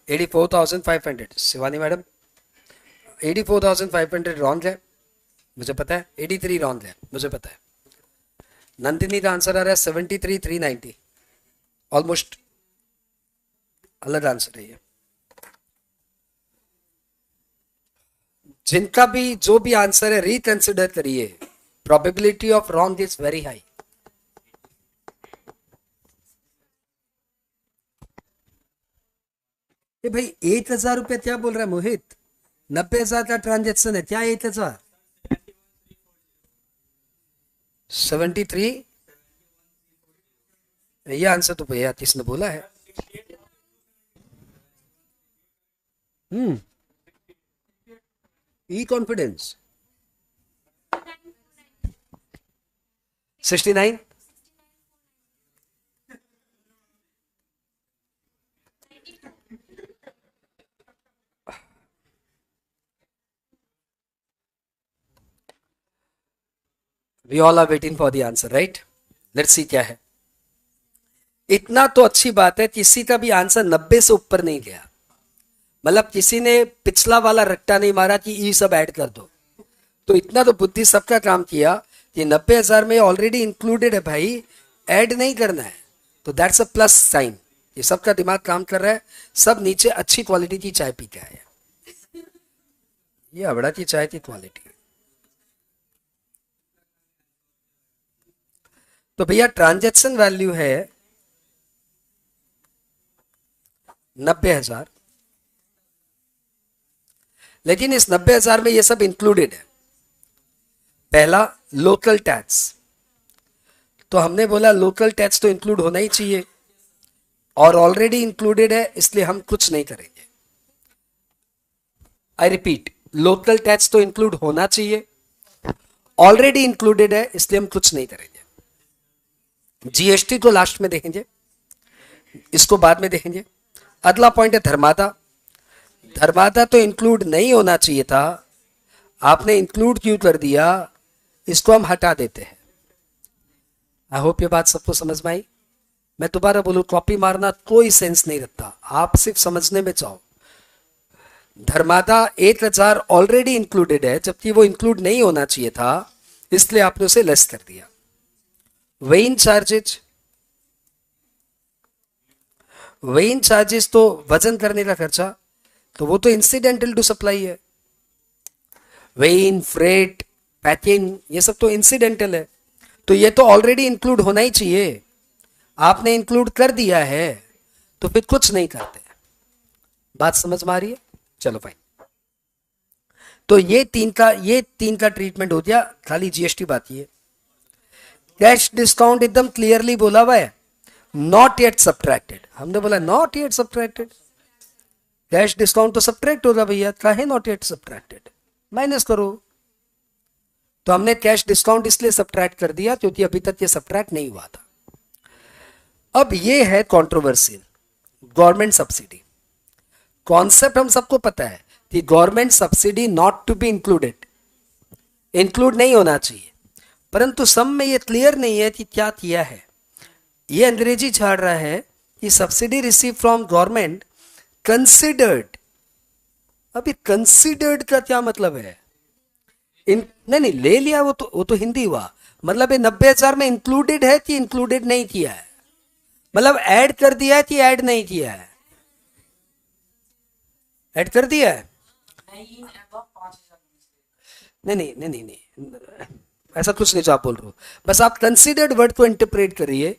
84,500। शिवानी मैडम 84,500 रॉन्ग है, मुझे पता है। 83 रॉन्ग है, मुझे पता है। नंदिनी का आंसर आ रहा है 73,390, ऑलमोस्ट अलग आंसर है ये। जिनका भी जो भी आंसर है रिकंसिडर करिए, probability of wrong is very high. ये भाई 1,000 रुपये क्या बोल रहा है मोहित? 90,000 का ट्रांजेक्शन है, क्या 1,000? 73, ये आंसर तो भैया किसने बोला है? ई confidence 69, we all are waiting for the answer, right? Let's see क्या है। इतना तो अच्छी बात है, किसी का भी आंसर 90 से ऊपर नहीं गया, मतलब किसी ने पिछला वाला रट्टा नहीं मारा कि ई सब ऐड कर दो। तो इतना तो बुद्धि सबका काम किया कि 90,000 में ऑलरेडी इंक्लूडेड है भाई, ऐड नहीं करना है। तो दैट्स अ प्लस साइन, ये सबका दिमाग काम कर रहा है। सब नीचे अच्छी क्वालिटी की चाय पी के आए हैं। ये अबड़ा की चाय की क्वालिटी। तो भैया ट्रांजैक्शन वैल्यू है 90,000, लेकिन इस 90,000 में ये सब इंक्लूडेड है। पहला लोकल टैक्स, तो हमने बोला लोकल टैक्स तो इंक्लूड होना ही चाहिए, और ऑलरेडी इंक्लूडेड है, इसलिए हम कुछ नहीं करेंगे। आई रिपीट, लोकल टैक्स तो इंक्लूड होना चाहिए, ऑलरेडी इंक्लूडेड है, इसलिए हम कुछ नहीं करेंगे। जीएसटी को लास्ट में देखेंगे, इसको बाद में देखेंगे। अगला पॉइंट है धर्मादा। धर्मादा तो इंक्लूड नहीं होना चाहिए था, आपने इंक्लूड क्यों कर दिया? इसको हम हटा देते हैं। आई होप ये बात सबको समझ में आई। मैं दोबारा बोलूं, कॉपी मारना कोई सेंस नहीं रखता, आप सिर्फ समझने में चाहो। धर्मादा 1,000 ऑलरेडी इंक्लूडेड है, जबकि वो इंक्लूड नहीं होना चाहिए था, इसलिए आपने उसे लेस कर दिया। वेइंग चार्जेस, वेइंग चार्जेस तो वजन करने का खर्चा, तो वो तो इंसिडेंटल टू सप्लाई है। वेइंग, फ्रेट, पैकिंग, ये सब तो इंसिडेंटल है, तो ये तो ऑलरेडी इंक्लूड होना ही चाहिए। आपने इंक्लूड कर दिया है, तो फिर कुछ नहीं करते। बात समझ में आ रही है? चलो फाइन। तो ये तीन का ट्रीटमेंट हो गया। खाली जीएसटी बाकी है। कैश डिस्काउंट एकदम क्लियरली बोला हुआ है, नॉट येट सब्ट्रैक्टेड। हमने बोला not yet subtracted, cash discount तो सब्ट्रैक्ट होगा भैया, काहे नॉट येट सब्ट्रैक्टेड? माइनस करो। तो हमने कैश डिस्काउंट इसलिए सब्ट्रैक्ट कर दिया क्योंकि अभी तक ये सब्ट्रैक्ट नहीं हुआ था। अब ये है कंट्रोवर्शियल, गवर्नमेंट सब्सिडी। कॉन्सेप्ट हम सबको पता है कि government subsidy not to be included, include नहीं होना चाहिए, परंतु सम में ये क्लियर नहीं है कि क्या किया है। ये अंग्रेजी झाड़ रहा है कि subsidy receive from government considered. अभी कंसिडर्ड का क्या मतलब है? नहीं ले लिया, वो तो हिंदी हुआ। मतलब ये 90,000 में इंक्लूडेड है कि इंक्लूडेड नहीं किया है? मतलब ऐड कर दिया है कि ऐड नहीं किया है? ऐड कर दिया है। नहीं, ऐसा कुछ नहीं जो आप बोल रहे हो। बस आप कंसिडर्ड वर्ड को इंटरप्रेट करिए।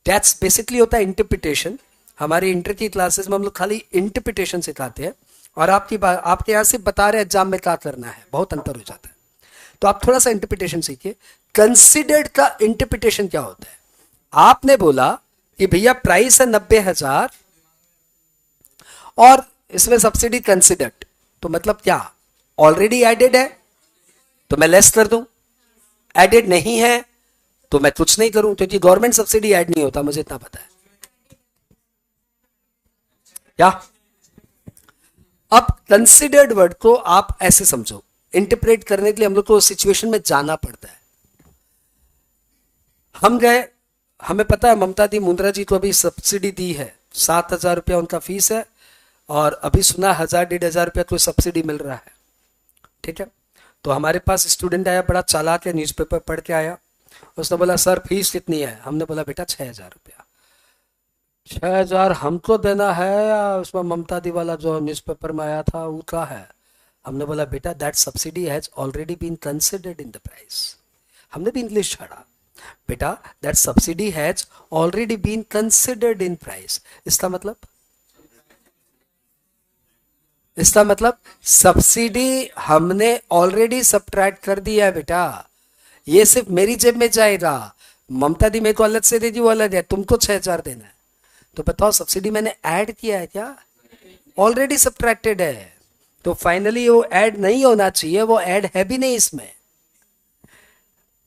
दैट्स बेसिकली होता है इंटरप्रिटेशन। हमारी इंटर की क्लासेस में हम लोग खाली इंटरप्रिटेशन सिखाते हैं, और आपके यहाँ से बता रहे एग्जाम में क्या करना है, बहुत अंतर हो जाता है। तो आप थोड़ा सा इंटरप्रिटेशन सीखिए। कंसिडर्ड का इंटरप्रिटेशन क्या होता है? आपने बोला कि भैया प्राइस है 90,000 और इसमें सब्सिडी कंसिडर्ड, तो मतलब क्या? ऑलरेडी एडेड है तो मैं लेस कर दूं, एडेड नहीं है तो मैं कुछ नहीं करूं, क्योंकि गवर्नमेंट सब्सिडी ऐड नहीं होता, मुझे इतना पता है। क्या? अब कंसिडर्ड वर्ड को आप ऐसे समझो, इंटरप्रेट करने के लिए हम लोग को सिचुएशन में जाना पड़ता है। हम गए, हमें पता है ममता दी मुंद्रा जी को अभी सब्सिडी दी है, 7,000 रुपया उनका फीस है, और अभी सुना 1,000-1,500 रुपया कोई सब्सिडी मिल रहा है। ठीक है, तो हमारे पास स्टूडेंट आया, बड़ा चालाक है, न्यूज़पेपर पढ़ के आया। उसने बोला सर फीस कितनी है? हमने बोला बेटा 6,000 रुपया। 6,000 हमको देना है या उसमें ममता दी वाला जो न्यूज़पेपर में आया था वो का है? हमने बोला बेटा that subsidy has already been considered in the price. हमने भी इंग्लिश छाड़ा, बेटा that subsidy has already been considered in price. इसका मतलब सब्सिडी हमने ऑलरेडी सब्ट्रैक्ट कर दिया है बेटा। ये सिर्फ मेरी जेब में जाएगा, ममता दी मेरे को अलग से दे दी, वो अलग है, तुमको 6,000 देना है। तो बताओ सब्सिडी मैंने ऐड किया है क्या? ऑलरेडी सब्ट्रैक्टेड है। तो फाइनली वो ऐड नहीं होना चाहिए, वो ऐड है भी नहीं इसमें।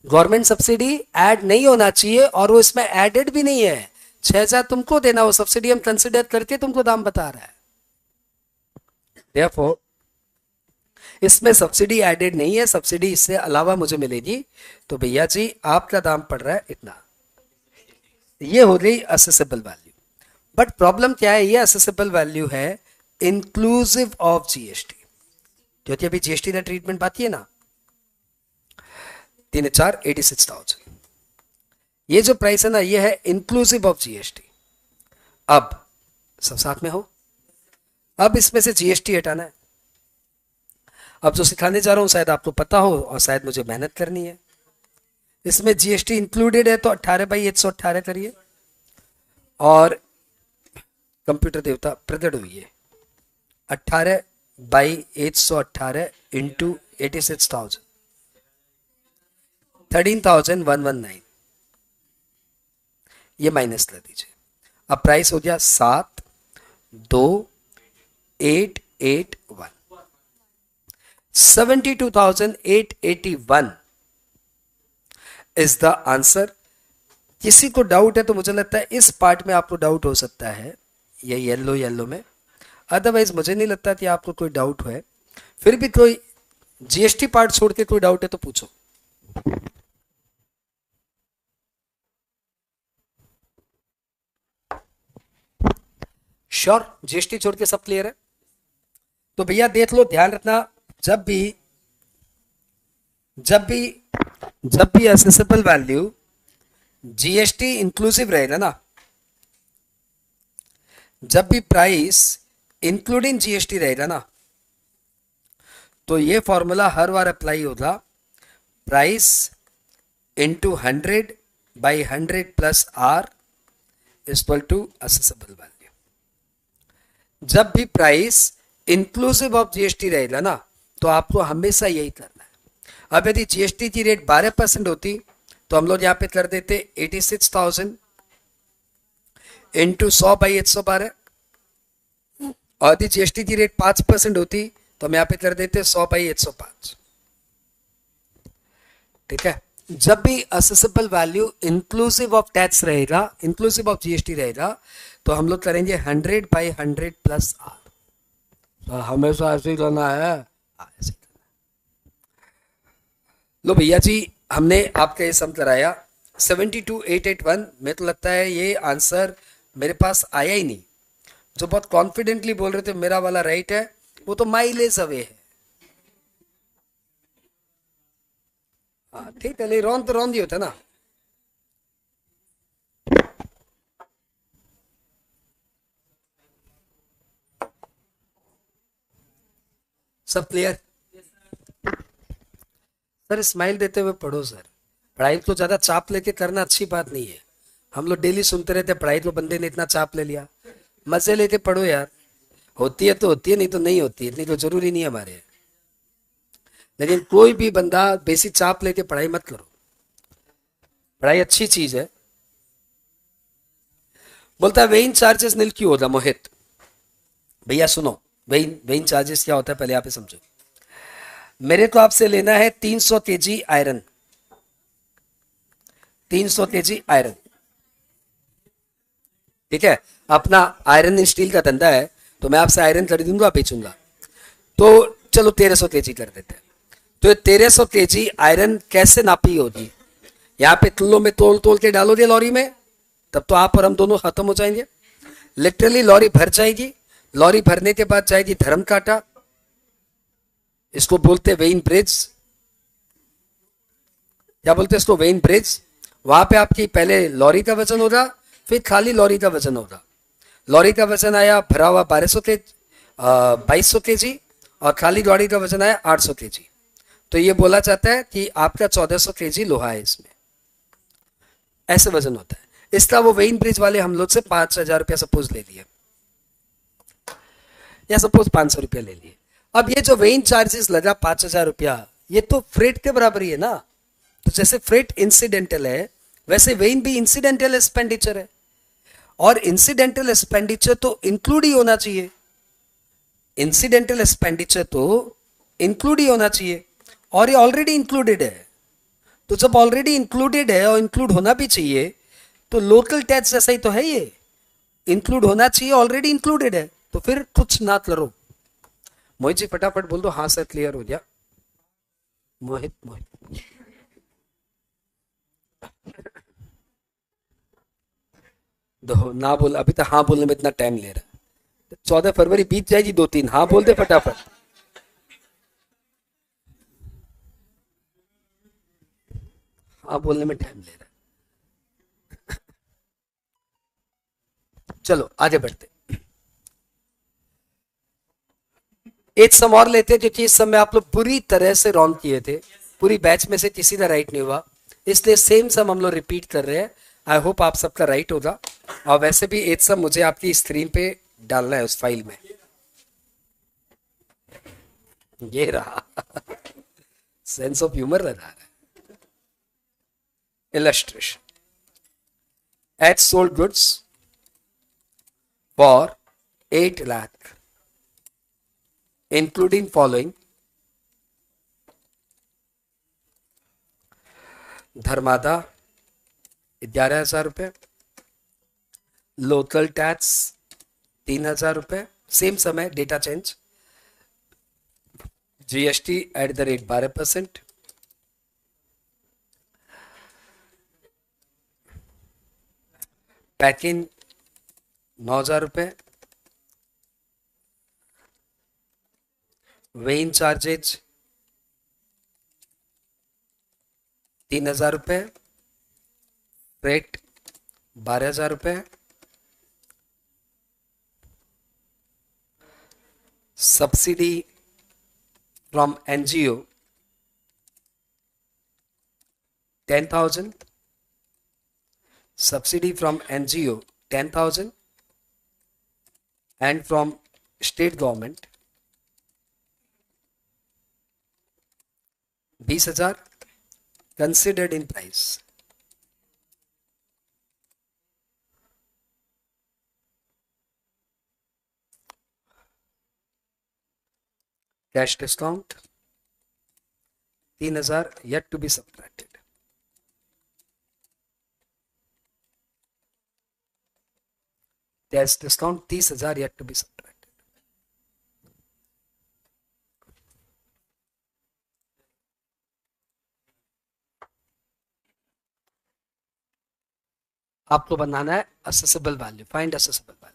गवर्नमेंट सब्सिडी ऐड नहीं होना चाहिए और वो इसमें एडेड भी नहीं है। 6,000 तुमको देना, वो सब्सिडी हम कंसिडर करके तुमको दाम बता रहा है। Therefore, इसमें सब्सिडी एडेड नहीं है, सब्सिडी इससे अलावा मुझे मिलेगी। तो भैया जी आपका दाम पड़ रहा है इतना। ये हो गई असेसेबल वैल्यू। बट प्रॉब्लम क्या है? ये असेसेबल वैल्यू है इंक्लूसिव ऑफ जीएसटी, क्योंकि अभी जीएसटी का ट्रीटमेंट बाकी है ना। 3,4 86,000 ये जो प्राइस है ना, ये है इंक्लूसिव ऑफ जीएसटी। अब सब साथ में हो, अब इसमें से जीएसटी हटाना है। अब जो सिखाने जा रहा हूं शायद आपको पता हो और शायद मुझे मेहनत करनी है। इसमें जीएसटी इंक्लूडेड है तो 18/118 करिए, और कंप्यूटर देवता प्रकट हुई है। 18/118 इंटू 86,000 13,119, ये माइनस कर दीजिए। अब प्राइस हो गया 7,2,881 72,881 इज द आंसर। किसी को डाउट है तो मुझे लगता है इस पार्ट में आपको डाउट हो सकता है, ये येलो में। अदरवाइज मुझे नहीं लगता कि आपको कोई डाउट है। फिर भी कोई जीएसटी पार्ट छोड़ के कोई डाउट है तो पूछो। श्योर, जीएसटी छोड़ के सब क्लियर है? तो भैया देख लो, ध्यान रखना, जब भी असेसेबल वैल्यू जीएसटी इंक्लूसिव रहेगा ना, जब भी प्राइस इंक्लूडिंग जीएसटी रहेगा ना, तो ये फॉर्मूला हर बार अप्लाई होगा। Price into 100/100 plus R equal to assessable value. जब भी प्राइस इंक्लूसिव ऑफ जीएसटी रहेगा ना, तो आपको हमेशा यही करना है। अब यदि जीएसटी की रेट 12% होती तो हम लोग यहां पे कर देते 86,000 इंटू 100/112, और यदि जीएसटी की रेट 5% होती तो हम यहां पे कर देते 100/105। ठीक है, जब भी accessible value inclusive of tax रहेगा, इंक्लूसिव ऑफ जीएसटी रहेगा, तो हम लोग करेंगे 100/100 प्लस आर। हमेशा ऐसे ही करना है। हाँ, ऐसे ही। लो भैया जी, हमने आपका ये सम कराया 72,881। मेरे को लगता है ये आंसर मेरे पास आया ही नहीं। जो बहुत कॉन्फिडेंटली बोल रहे थे मेरा वाला राइट है, वो तो माइलेज अवे है। हाँ ठीक है, ले रॉन्ग तो रॉन्ग ही होता है ना। सब क्लियर? सर स्माइल देते हुए पढ़ो सर। पढ़ाई को ज्यादा चाप लेके करना अच्छी बात नहीं है। हम लोग डेली सुनते रहते हैं पढ़ाई को बंदे ने इतना चाप ले लिया। मजे लेके पढ़ो यार। होती है तो होती है, नहीं तो नहीं होती, इतनी तो जरूरी नहीं है हमारे। लेकिन कोई भी बंदा बेसी चाप लेके पढ़ाई मत करो। पढ़ाई अच्छी चीज है। बोलता है वेइन चार्जेस नील क्यों होता मोहित? भैया सुनो, वेइन वेइन चार्जेस क्या होता है पहले आप ही समझो। मेरे को आपसे लेना है 300 kg आयरन। 300 kg आयरन, ठीक है। अपना आयरन स्टील का धंधा है, तो मैं आपसे आयरन खरीदूंगा बेचूंगा। तो चलो 1300 kg कर देते हैं। तो ये 1300 kg आयरन कैसे नापी होगी? यहाँ पे किलो में तोल तोल के डालोगे लॉरी में, तब तो आप और हम दोनों खत्म हो जाएंगे। लिटरली लॉरी भर जाएगी। लॉरी भरने के बाद जाएगी धर्म काटा, इसको बोलते वेइन ब्रिज। क्या बोलते हैं इसको? वेइन ब्रिज। वहां पे आपकी पहले लॉरी का वजन होगा, फिर खाली लॉरी का वजन होगा। लॉरी का वजन आया भरा हुआ 2200 kg और खाली लॉरी का वजन आया 800 kg। तो ये बोला जाता है कि आपका 1400 kg लोहा है इसमें। ऐसे वजन होता है इसका। वो वेइन ब्रिज वाले हम लोग से 5,000 रुपया सपोज ले लिए, या सपोज 500 रुपया ले लिए। अब ये जो वेइन चार्जेस लगा 5,000 रुपया, ये तो फ्रेट के बराबर ही है ना। तो जैसे फ्रेट इंसिडेंटल है, वैसे वेइन भी इंसिडेंटल एक्सपेंडिचर है। और इंसिडेंटल एक्सपेंडिचर तो इंक्लूड ही होना चाहिए। इंसिडेंटल एक्सपेंडिचर तो इंक्लूड ही होना चाहिए, और ये ऑलरेडी इंक्लूडेड है। तो जब ऑलरेडी इंक्लूडेड है और इंक्लूड होना भी चाहिए, तो लोकल टैक्स जैसा ही तो है ये। इंक्लूड होना चाहिए, ऑलरेडी इंक्लूडेड है, तो फिर कुछ ना करो। मोहित जी फटाफट बोल दो हाँ सर क्लियर हो गया। मोहित मोहित दो ना बोल, अभी तक हाँ बोलने में इतना टाइम ले रहा है। 14 फरवरी बीत जाएगी, 2-3 हाँ बोल दे फटाफट। हाँ बोलने में टाइम ले रहा है। चलो आगे बढ़ते। एक सम और लेते हैं, क्योंकि इस समय आप लोग बुरी तरह से रॉन्ग किए थे। पूरी बैच में से किसी का राइट नहीं हुआ, इसलिए सेम सम हम लोग रिपीट कर रहे हैं। आई होप आप सबका राइट होगा। और वैसे भी एक सम मुझे आपकी स्क्रीन पे डालना है उस फाइल में। ये रहा। सेंस ऑफ ह्यूमर लगा रहा है। Illustration eight sold goods for 8 lakh including following: dharmada 11,000 रुपये, लोकल टैक्स 3,000 रुपये, सेम समय डेटा चेंज, जीएसटी @ 12%, पैकिंग 9,000 रुपये, वेइन चार्जेज 3,000 रुपये, फ्रेट 12,000 रुपये, subsidy from NGO 10,000, subsidy from NGO 10,000, and from state government 20,000 considered in price. Cash discount 3,000 yet to be subtracted. Cash discount 30,000 yet to be subtracted. आपको बनाना है accessible value, find accessible value.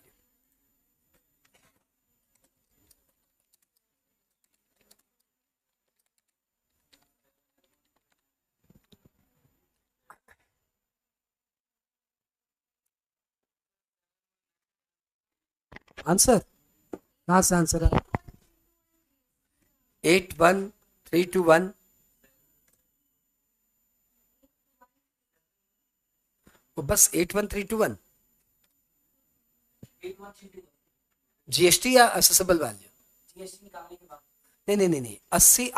Answer कहाँ से आंसर है? 81321। वो बस 81321 जीएसटी या असेसेबल वैल्यू? नहीं नहीं नहीं नहीं,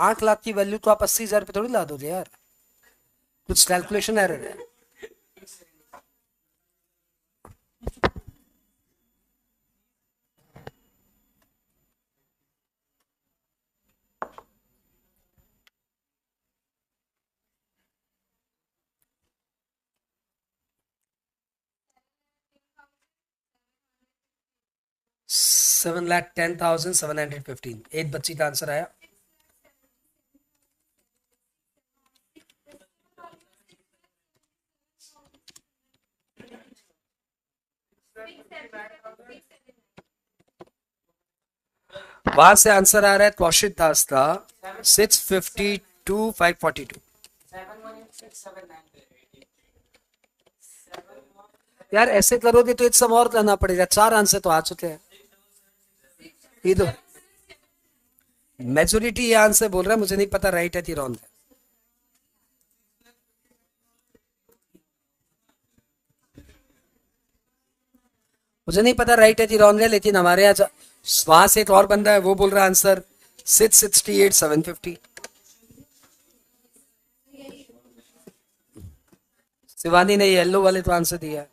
8 लाख की वैल्यू तो आप 80,000 रुपये थोड़ी ला दोगे यार, कुछ कैलकुलेशन एरर है। $7,10,715, 8 बच्ची का आंसर आया। वहां से आंसर आ रहा है कौशिक दास का 652,542। यार ऐसे करोगे तो एक सम और करना पड़ेगा, 4 आंसर तो आ चुके हैं। ये तो मेजोरिटी ये आंसर बोल रहा है, मुझे नहीं पता राइट है कि रॉन्ग है। मुझे नहीं पता राइट है कि रॉन्ग है, लेकिन हमारे यहाँ वहां से एक और बंदा है, वो बोल रहा है आंसर 668,750। शिवानी ने येलो वाले तो आंसर दिया है।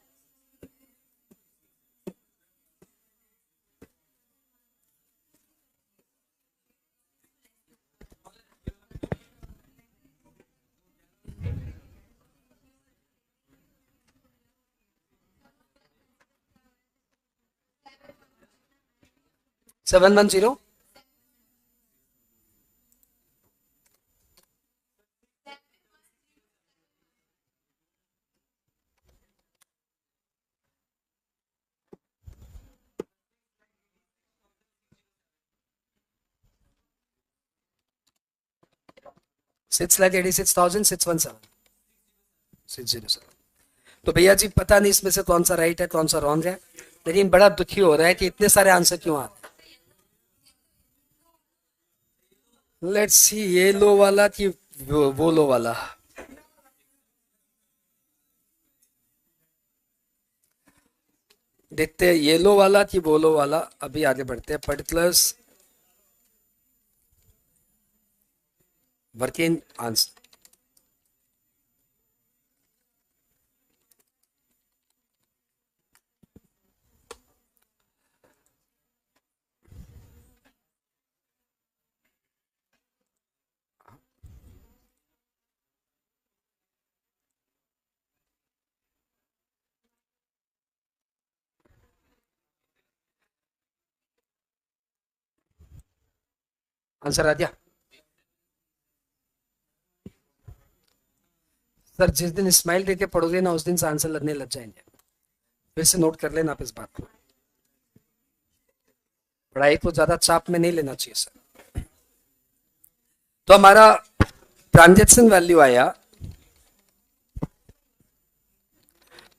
Seven one zero. $6,86,617 तो भैया जी पता नहीं इसमें से कौन सा राइट है कौन सा रॉन्ग है, लेकिन बड़ा दुखी हो रहा है कि इतने सारे आंसर क्यों आ रहे हैं। लेट्स सी, ये लो वाला कि वो लो वाला। देखते हैं येलो वाला कि बोलो वाला। अभी आगे बढ़ते हैं। Particulars working answer. आंसर आ गया सर? जिस दिन स्माइल देके पढ़ोगे ना उस दिन से आंसर लगने लग जाएंगे। फिर से नोट कर लेना आप इस बात को। पढ़ाई को ज्यादा चाप में नहीं लेना चाहिए सर। तो हमारा ट्रांजेक्शन वैल्यू आया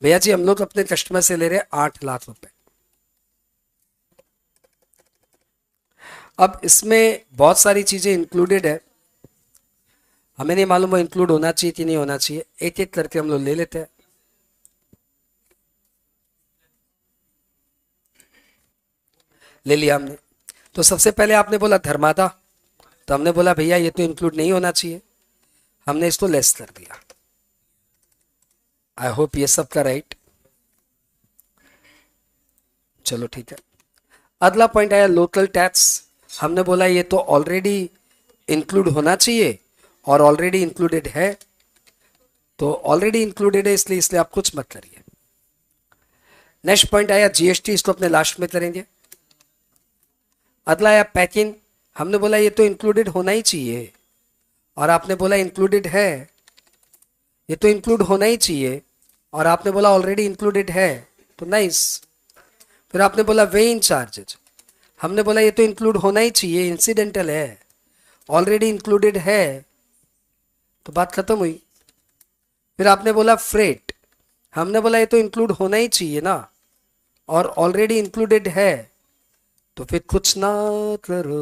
भैया जी, हम लोग अपने कस्टमर से ले रहे हैं 8 लाख रुपए। अब इसमें बहुत सारी चीजें इंक्लूडेड है, हमें नहीं मालूम वो इंक्लूड होना चाहिए कि नहीं होना चाहिए। एक एक करके हम लोग ले लेते हैं। ले लिया हमने। तो सबसे पहले आपने बोला धर्मादा, तो हमने बोला भैया ये तो इंक्लूड नहीं होना चाहिए, हमने इसको लेस कर दिया। आई होप ये सबका राइट। चलो ठीक है। अगला पॉइंट आया लोकल टैक्स। हमने बोला ये तो ऑलरेडी इंक्लूड होना चाहिए और ऑलरेडी इंक्लूडेड है, तो ऑलरेडी इंक्लूडेड है इसलिए आप कुछ मत करिए। नेक्स्ट पॉइंट आया जीएसटी, इसको अपने लास्ट में करेंगे। अगला आया पैकिंग। हमने बोला ये तो इंक्लूडेड होना ही चाहिए और आपने बोला इंक्लूडेड है, ये तो इंक्लूड होना ही चाहिए, और आपने बोला ऑलरेडी इंक्लूडेड है, तो नाइस। फिर आपने बोला वे इन चार्जेज, हमने बोला ये तो इंक्लूड होना ही चाहिए, इंसिडेंटल है, ऑलरेडी इंक्लूडेड है, तो बात खत्म हुई। फिर आपने बोला फ्रेट, हमने बोला ये तो इंक्लूड होना ही चाहिए ना, और ऑलरेडी इंक्लूडेड है, तो फिर कुछ ना करो।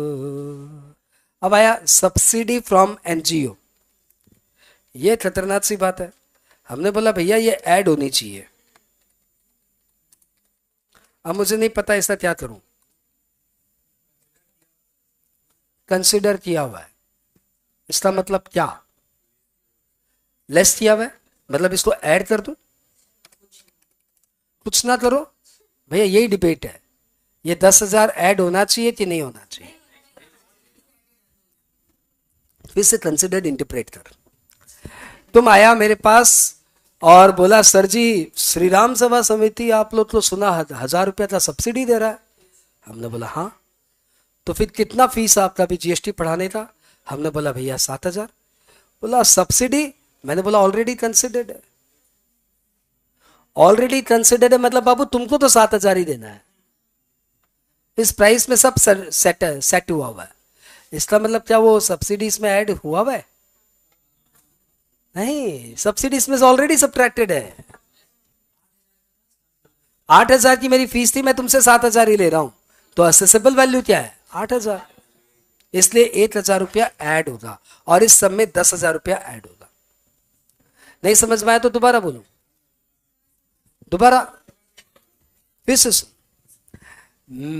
अब आया सब्सिडी फ्रॉम एनजीओ, ये खतरनाक सी बात है। हमने बोला भैया ये ऐड होनी चाहिए, अब मुझे नहीं पता इसका क्या करूं। कंसिडर किया हुआ है, इसका मतलब क्या? लेस किया हुआ है, मतलब इसको ऐड कर दो, कुछ ना करो। भैया यही डिबेट है, ये 10,000 ऐड होना चाहिए कि नहीं होना चाहिए। फिर से कंसिडर्ड इंटरप्रेट कर। तुम आया मेरे पास और बोला सर जी श्री राम सभा समिति आप लोग तो सुना 1,000 रुपया का सब्सिडी दे रहा है। हमने बोला हाँ, तो फिर कितना फीस आपका भी जीएसटी पढ़ाने का? हमने बोला भैया 7,000। बोला सब्सिडी? मैंने बोला ऑलरेडी कंसिडर्ड है। ऑलरेडी कंसिडर्ड है मतलब बाबू तुमको तो 7,000 ही देना है, इस प्राइस में सब सेट हुआ हुआ है। इसका मतलब क्या वो सब्सिडी इसमें ऐड हुआ हुआ है? नहीं, सब्सिडी इसमें से ऑलरेडी सब्ट्रैक्टेड है। 8,000 की मेरी फीस थी, मैं तुमसे 7,000 ही ले रहा हूं, तो असेसेबल वैल्यू क्या है? 8,000। इसलिए 1,000 रुपया ऐड होगा और इस सब में 10,000 रुपया ऐड होगा। नहीं समझ में आया तो दोबारा बोलूं, दोबारा फिर से सुन।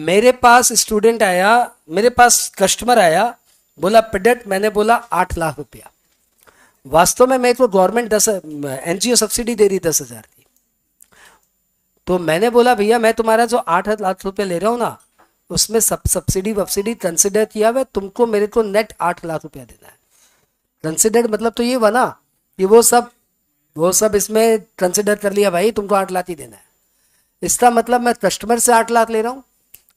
मेरे पास स्टूडेंट आया, मेरे पास कस्टमर आया, बोला प्रोडक्ट, मैंने बोला 8 लाख रुपया। वास्तव में मेरे को गवर्नमेंट एनजीओ सब्सिडी दे रही 10,000 की। तो मैंने बोला भैया मैं तुम्हारा जो 8 लाख रुपया ले रहा हूं ना, उसमें सब सब्सिडी वब्सिडी कंसिडर किया हुआ, तुमको मेरे को नेट 8 लाख रुपया देना है। कंसिडर्ड मतलब तो ये हुआ ना कि वो सब इसमें कंसिडर कर लिया, भाई तुमको 8 लाख ही देना है। इसका मतलब मैं कस्टमर से 8 लाख ले रहा हूँ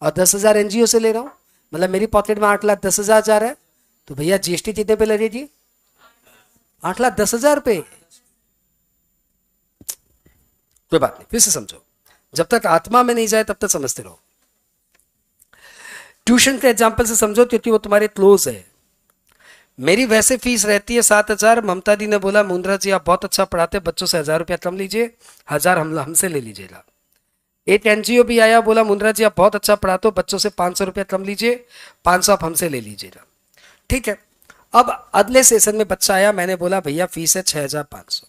और 10,000 एनजीओ से ले रहा हूँ, मतलब मेरी पॉकेट में 8,10,000 जा रहा है। तो भैया जीएसटी कितने पे लगेगी? 8,10,000 रुपये। कोई बात नहीं, फिर से समझो, जब तक आत्मा में नहीं जाए तब तक समझते रहो। ट्यूशन के एग्जाम्पल से समझो क्योंकि वो तुम्हारे क्लोज है। मेरी वैसे फीस रहती है 7,000। ममता दी ने बोला मुंद्रा जी आप बहुत अच्छा पढ़ाते, बच्चों से 1,000 रुपया कम लीजिए, 1,000 हमसे ले लीजिएगा। एक एनजीओ भी आया, बोला मुंद्रा जी आप बहुत अच्छा पढ़ाते हो, बच्चों से 500 रुपया कम लीजिए, 500 आप हमसे ले लीजिएगा। ठीक है, अब अगले सेशन में बच्चा आया, मैंने बोला भैया फीस है 6,500।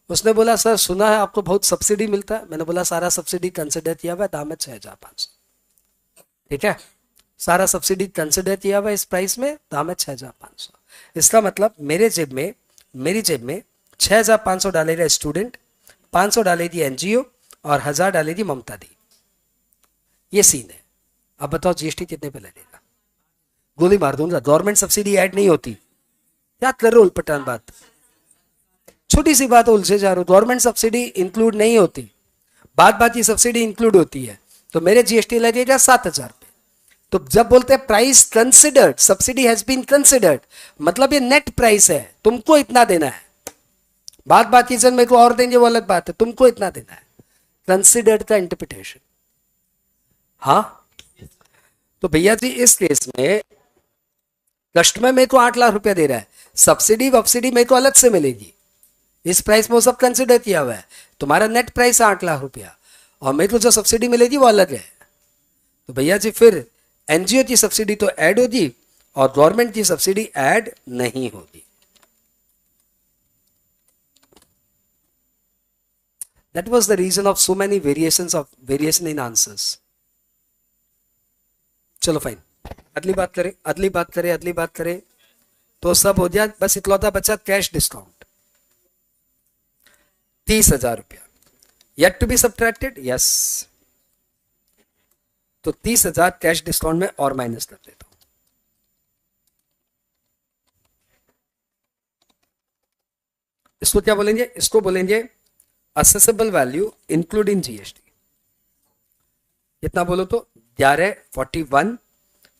उसने बोला सर सुना है आपको बहुत सब्सिडी मिलता है। मैंने बोला सारा सब्सिडी कंसिडर किया हुआ है, दाम है 6,500। ठीक है, सारा सब्सिडी कंसिडर किया हुआ इस प्राइस में, दाम है 6,500। इसका मतलब मेरी जेब में 6,500 डालेगा स्टूडेंट, 500 डालेगी एनजीओ और 1,000 डालेगी ममता दी। ये सीन है। अब बताओ जीएसटी कितने पे लगेगा? गोली मार दूंगा, गवर्नमेंट सब्सिडी ऐड नहीं होती। क्या कर रहे हो उलपटान बात, छोटी सी बात उलझे जा रहे हो। गवर्नमेंट सब्सिडी इंक्लूड नहीं होती, बात की सब्सिडी इंक्लूड होती है। तो मेरे जीएसटी लगेगा 7,000। तो जब बोलते हैं price considered, subsidy has been considered, मतलब ये नेट प्राइस है, तुमको इतना देना है। बात की मेरे को और देंगे वो अलग बात है, तुमको इतना देना है। कंसिडर्ड का इंटरप्रिटेशन। हाँ, तो भैया जी इस केस में कस्टमर मेरे को 8 लाख रुपया दे रहा है, सब्सिडी वब्सिडी मेरे को अलग से मिलेगी। इस प्राइस में वो सब कंसिडर किया हुआ है। तुम्हारा नेट प्राइस है 8 लाख रुपया और मेरे को जो सब्सिडी मिलेगी वो अलग है। तो भैया जी फिर एनजीओ की सब्सिडी तो ऐड होगी और गवर्नमेंट की सब्सिडी ऐड नहीं होगी। That was the reason of so many variation in answers. चलो फाइन, अगली बात करें तो सब हो गया। बस इकलौता बचा कैश डिस्काउंट 30,000 रुपया, yet to be subtracted. Yes, तो 30,000 कैश डिस्काउंट में और माइनस कर देता हूं। इसको क्या बोलेंगे? इसको बोलेंगे असेसेबल वैल्यू इंक्लूडिंग जीएसटी। कितना बोलो तो 11, 41,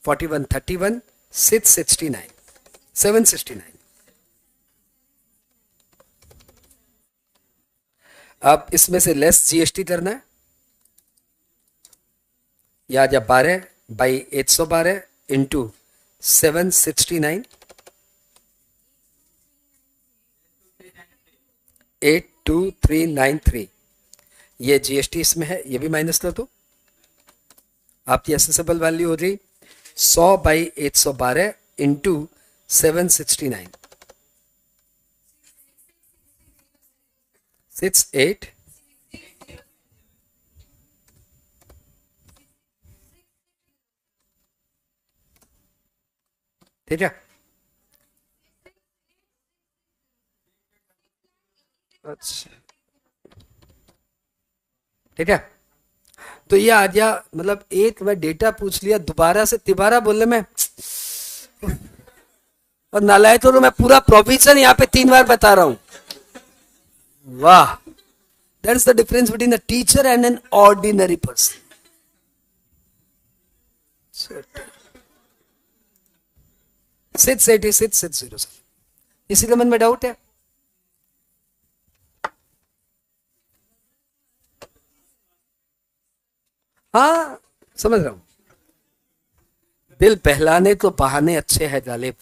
31, 669, 769। अब इसमें से लेस जीएसटी करना है, याद या 12/812 इंटू 769 82393, ये जीएसटी इसमें है, ये भी माइनस कर दो। आपकी एसेसेबल वैल्यू हो रही 100/812 इंटू 769 68 ठीक है। अच्छा ठीक है, तो ये आ गया, मतलब एक मैं डेटा पूछ लिया, दोबारा से तिबारा बोलने में, और नालायक तो मैं पूरा प्रोविजन यहाँ पे 3 बार बता रहा हूं। वाह, that is the difference between a teacher and an ordinary person. 686 इसी का मन में डाउट है? हाँ समझ रहा हूं, दिल बहलाने तो बहाने अच्छे हैं गालिब।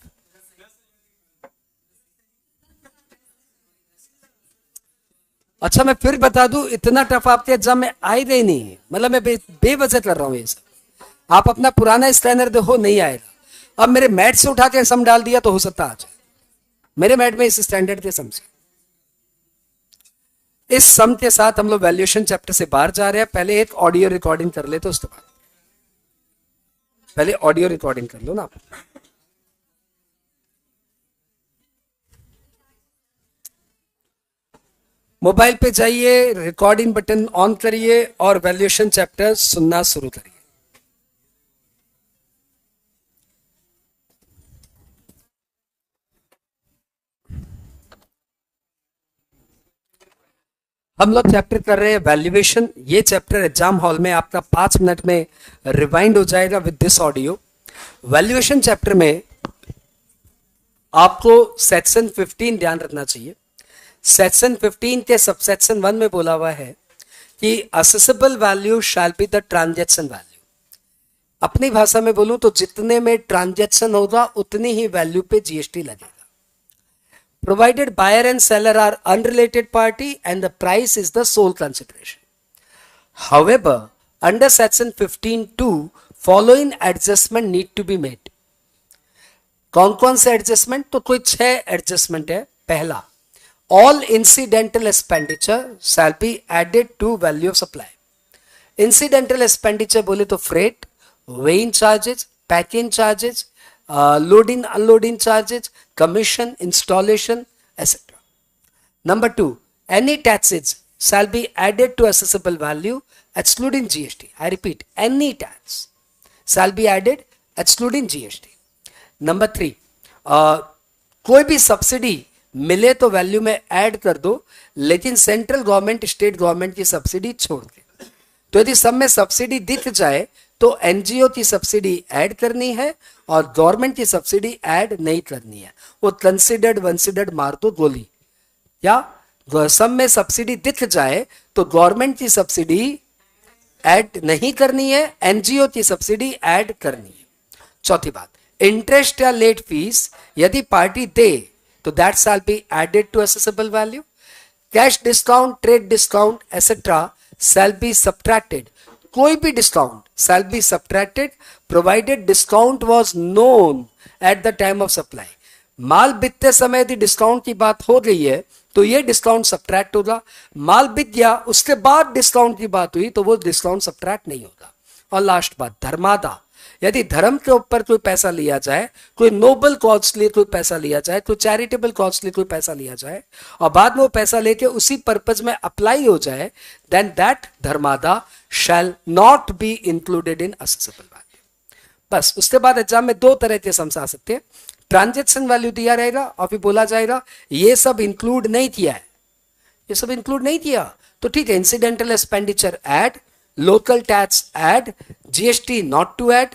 अच्छा मैं फिर बता दूं, इतना टफ आपके एग्जाम में आएगा ही नहीं, मतलब मैं बेवजह कर रहा हूं ये सब। आप अपना पुराना स्टैंडर्ड देखो, नहीं आएगा। अब मेरे मैट से उठा के सम डाल दिया तो हो सकता आ जाए, मेरे मैट में इस स्टैंडर्ड के सम से। इस सम के साथ हम लोग वैल्यूएशन चैप्टर से बाहर जा रहे हैं। पहले एक ऑडियो रिकॉर्डिंग कर लेते, उसके बाद पहले ऑडियो रिकॉर्डिंग कर लो ना आप। मोबाइल पे जाइए, रिकॉर्डिंग बटन ऑन करिए और वैल्यूएशन चैप्टर सुनना शुरू करिए। हम लोग चैप्टर कर रहे हैं वैल्यूएशन। ये चैप्टर एग्जाम हॉल में आपका 5 मिनट में रिवाइंड हो जाएगा with this audio. Valuation chapter में आपको सेक्शन 15 ध्यान रखना चाहिए। सेक्शन 15 के सब सेक्शन 1 में बोला हुआ है कि accessible value shall be the transaction value. अपनी भाषा में बोलूं तो जितने में ट्रांजैक्शन होगा उतनी ही वैल्यू पे जीएसटी लगेगा। Provided buyer and seller are unrelated party and the price is the sole consideration. However, under section 15(2), following adjustment need to be made. कौन कौन से एडजस्टमेंट? तो कोई 6 एडजस्टमेंट है। पहला, all incidental expenditure shall be added to value of supply. Incidental expenditure बोले तो freight, weighing charges, packing charges, loading unloading charges, commission, installation, etc. Number 2, any taxes shall be added to assessable value excluding GST. I repeat, any tax shall be added excluding GST. Number 3, कोई भी सब्सिडी मिले तो वैल्यू में ऐड कर दो, लेकिन सेंट्रल गवर्नमेंट स्टेट गवर्नमेंट की सब्सिडी छोड़ के। तो यदि सब में सब्सिडी दिख जाए तो एनजीओ की सब्सिडी ऐड करनी है और गवर्नमेंट की सब्सिडी ऐड नहीं करनी है। वो कंसिडर्ड वंसिडर्ड मार दो गोली। या सब में सब्सिडी दिख जाए तो गवर्नमेंट की सब्सिडी ऐड नहीं करनी है, एनजीओ की सब्सिडी ऐड करनी है। चौथी बात, इंटरेस्ट या लेट फीस यदि पार्टी दे तो that shall be added to assessable value. Cash discount, trade discount etcetera shall be subtracted. कोई भी discount shall be subtracted provided discount was known at the time of supply. माल बिकते समय यदि डिस्काउंट की बात हो गई है तो ये डिस्काउंट सब्ट्रैक्ट होगा। माल बिक गया उसके बाद डिस्काउंट की बात हुई तो वो डिस्काउंट सब्ट्रैक्ट नहीं होगा। और लास्ट बात, धर्मादा, यदि धर्म के ऊपर कोई पैसा लिया जाए, कोई नोबल कॉज के लिए कोई पैसा लिया जाए, कोई चैरिटेबल कॉज के लिए कोई पैसा लिया जाए और बाद में वो पैसा लेके उसी पर्पज में अप्लाई हो जाए, then that dharmada shall not be included in assessable value. बस उसके बाद एग्जाम में 2 तरह के सम आ सकते हैं। ट्रांजेक्शन वैल्यू दिया रहेगा और फिर बोला जाएगा ये सब इंक्लूड नहीं किया है, ये सब इंक्लूड नहीं किया तो ठीक है, incidental expenditure add, local tax add, GST not to add,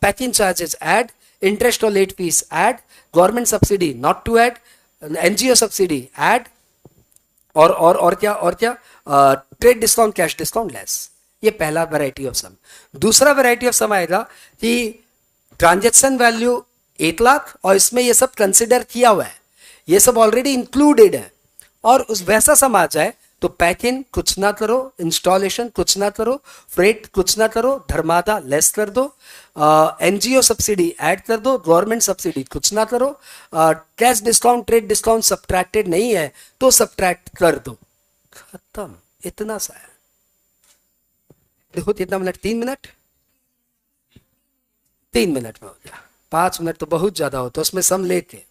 packing charges add, interest or late fees add, government subsidy not to add, NGO subsidy add, और क्या trade discount cash discount less. ये पहला वैरायटी ऑफ सम। दूसरा वैरायटी ऑफ सम आएगा कि ट्रांजैक्शन वैल्यू 1 लाख और इसमें ये सब कंसिडर किया हुआ है, ये सब ऑलरेडी इंक्लूडेड है, और उस वैसा सम आ जाए तो पैक इन कुछ ना करो, इंस्टॉलेशन कुछ ना करो, फ्रेट कुछ ना करो, धर्मादा लेस कर दो, एनजीओ सब्सिडी ऐड कर दो, गवर्नमेंट सब्सिडी कुछ ना करो, cash discount trade discount subtracted नहीं है तो सब्ट्रैक्ट कर दो, खत्म। इतना सा है। देखो कितना मिनट, 3 मिनट, 3 मिनट में हो गया। 5 मिनट तो बहुत ज्यादा होता है उसमें सम लेके।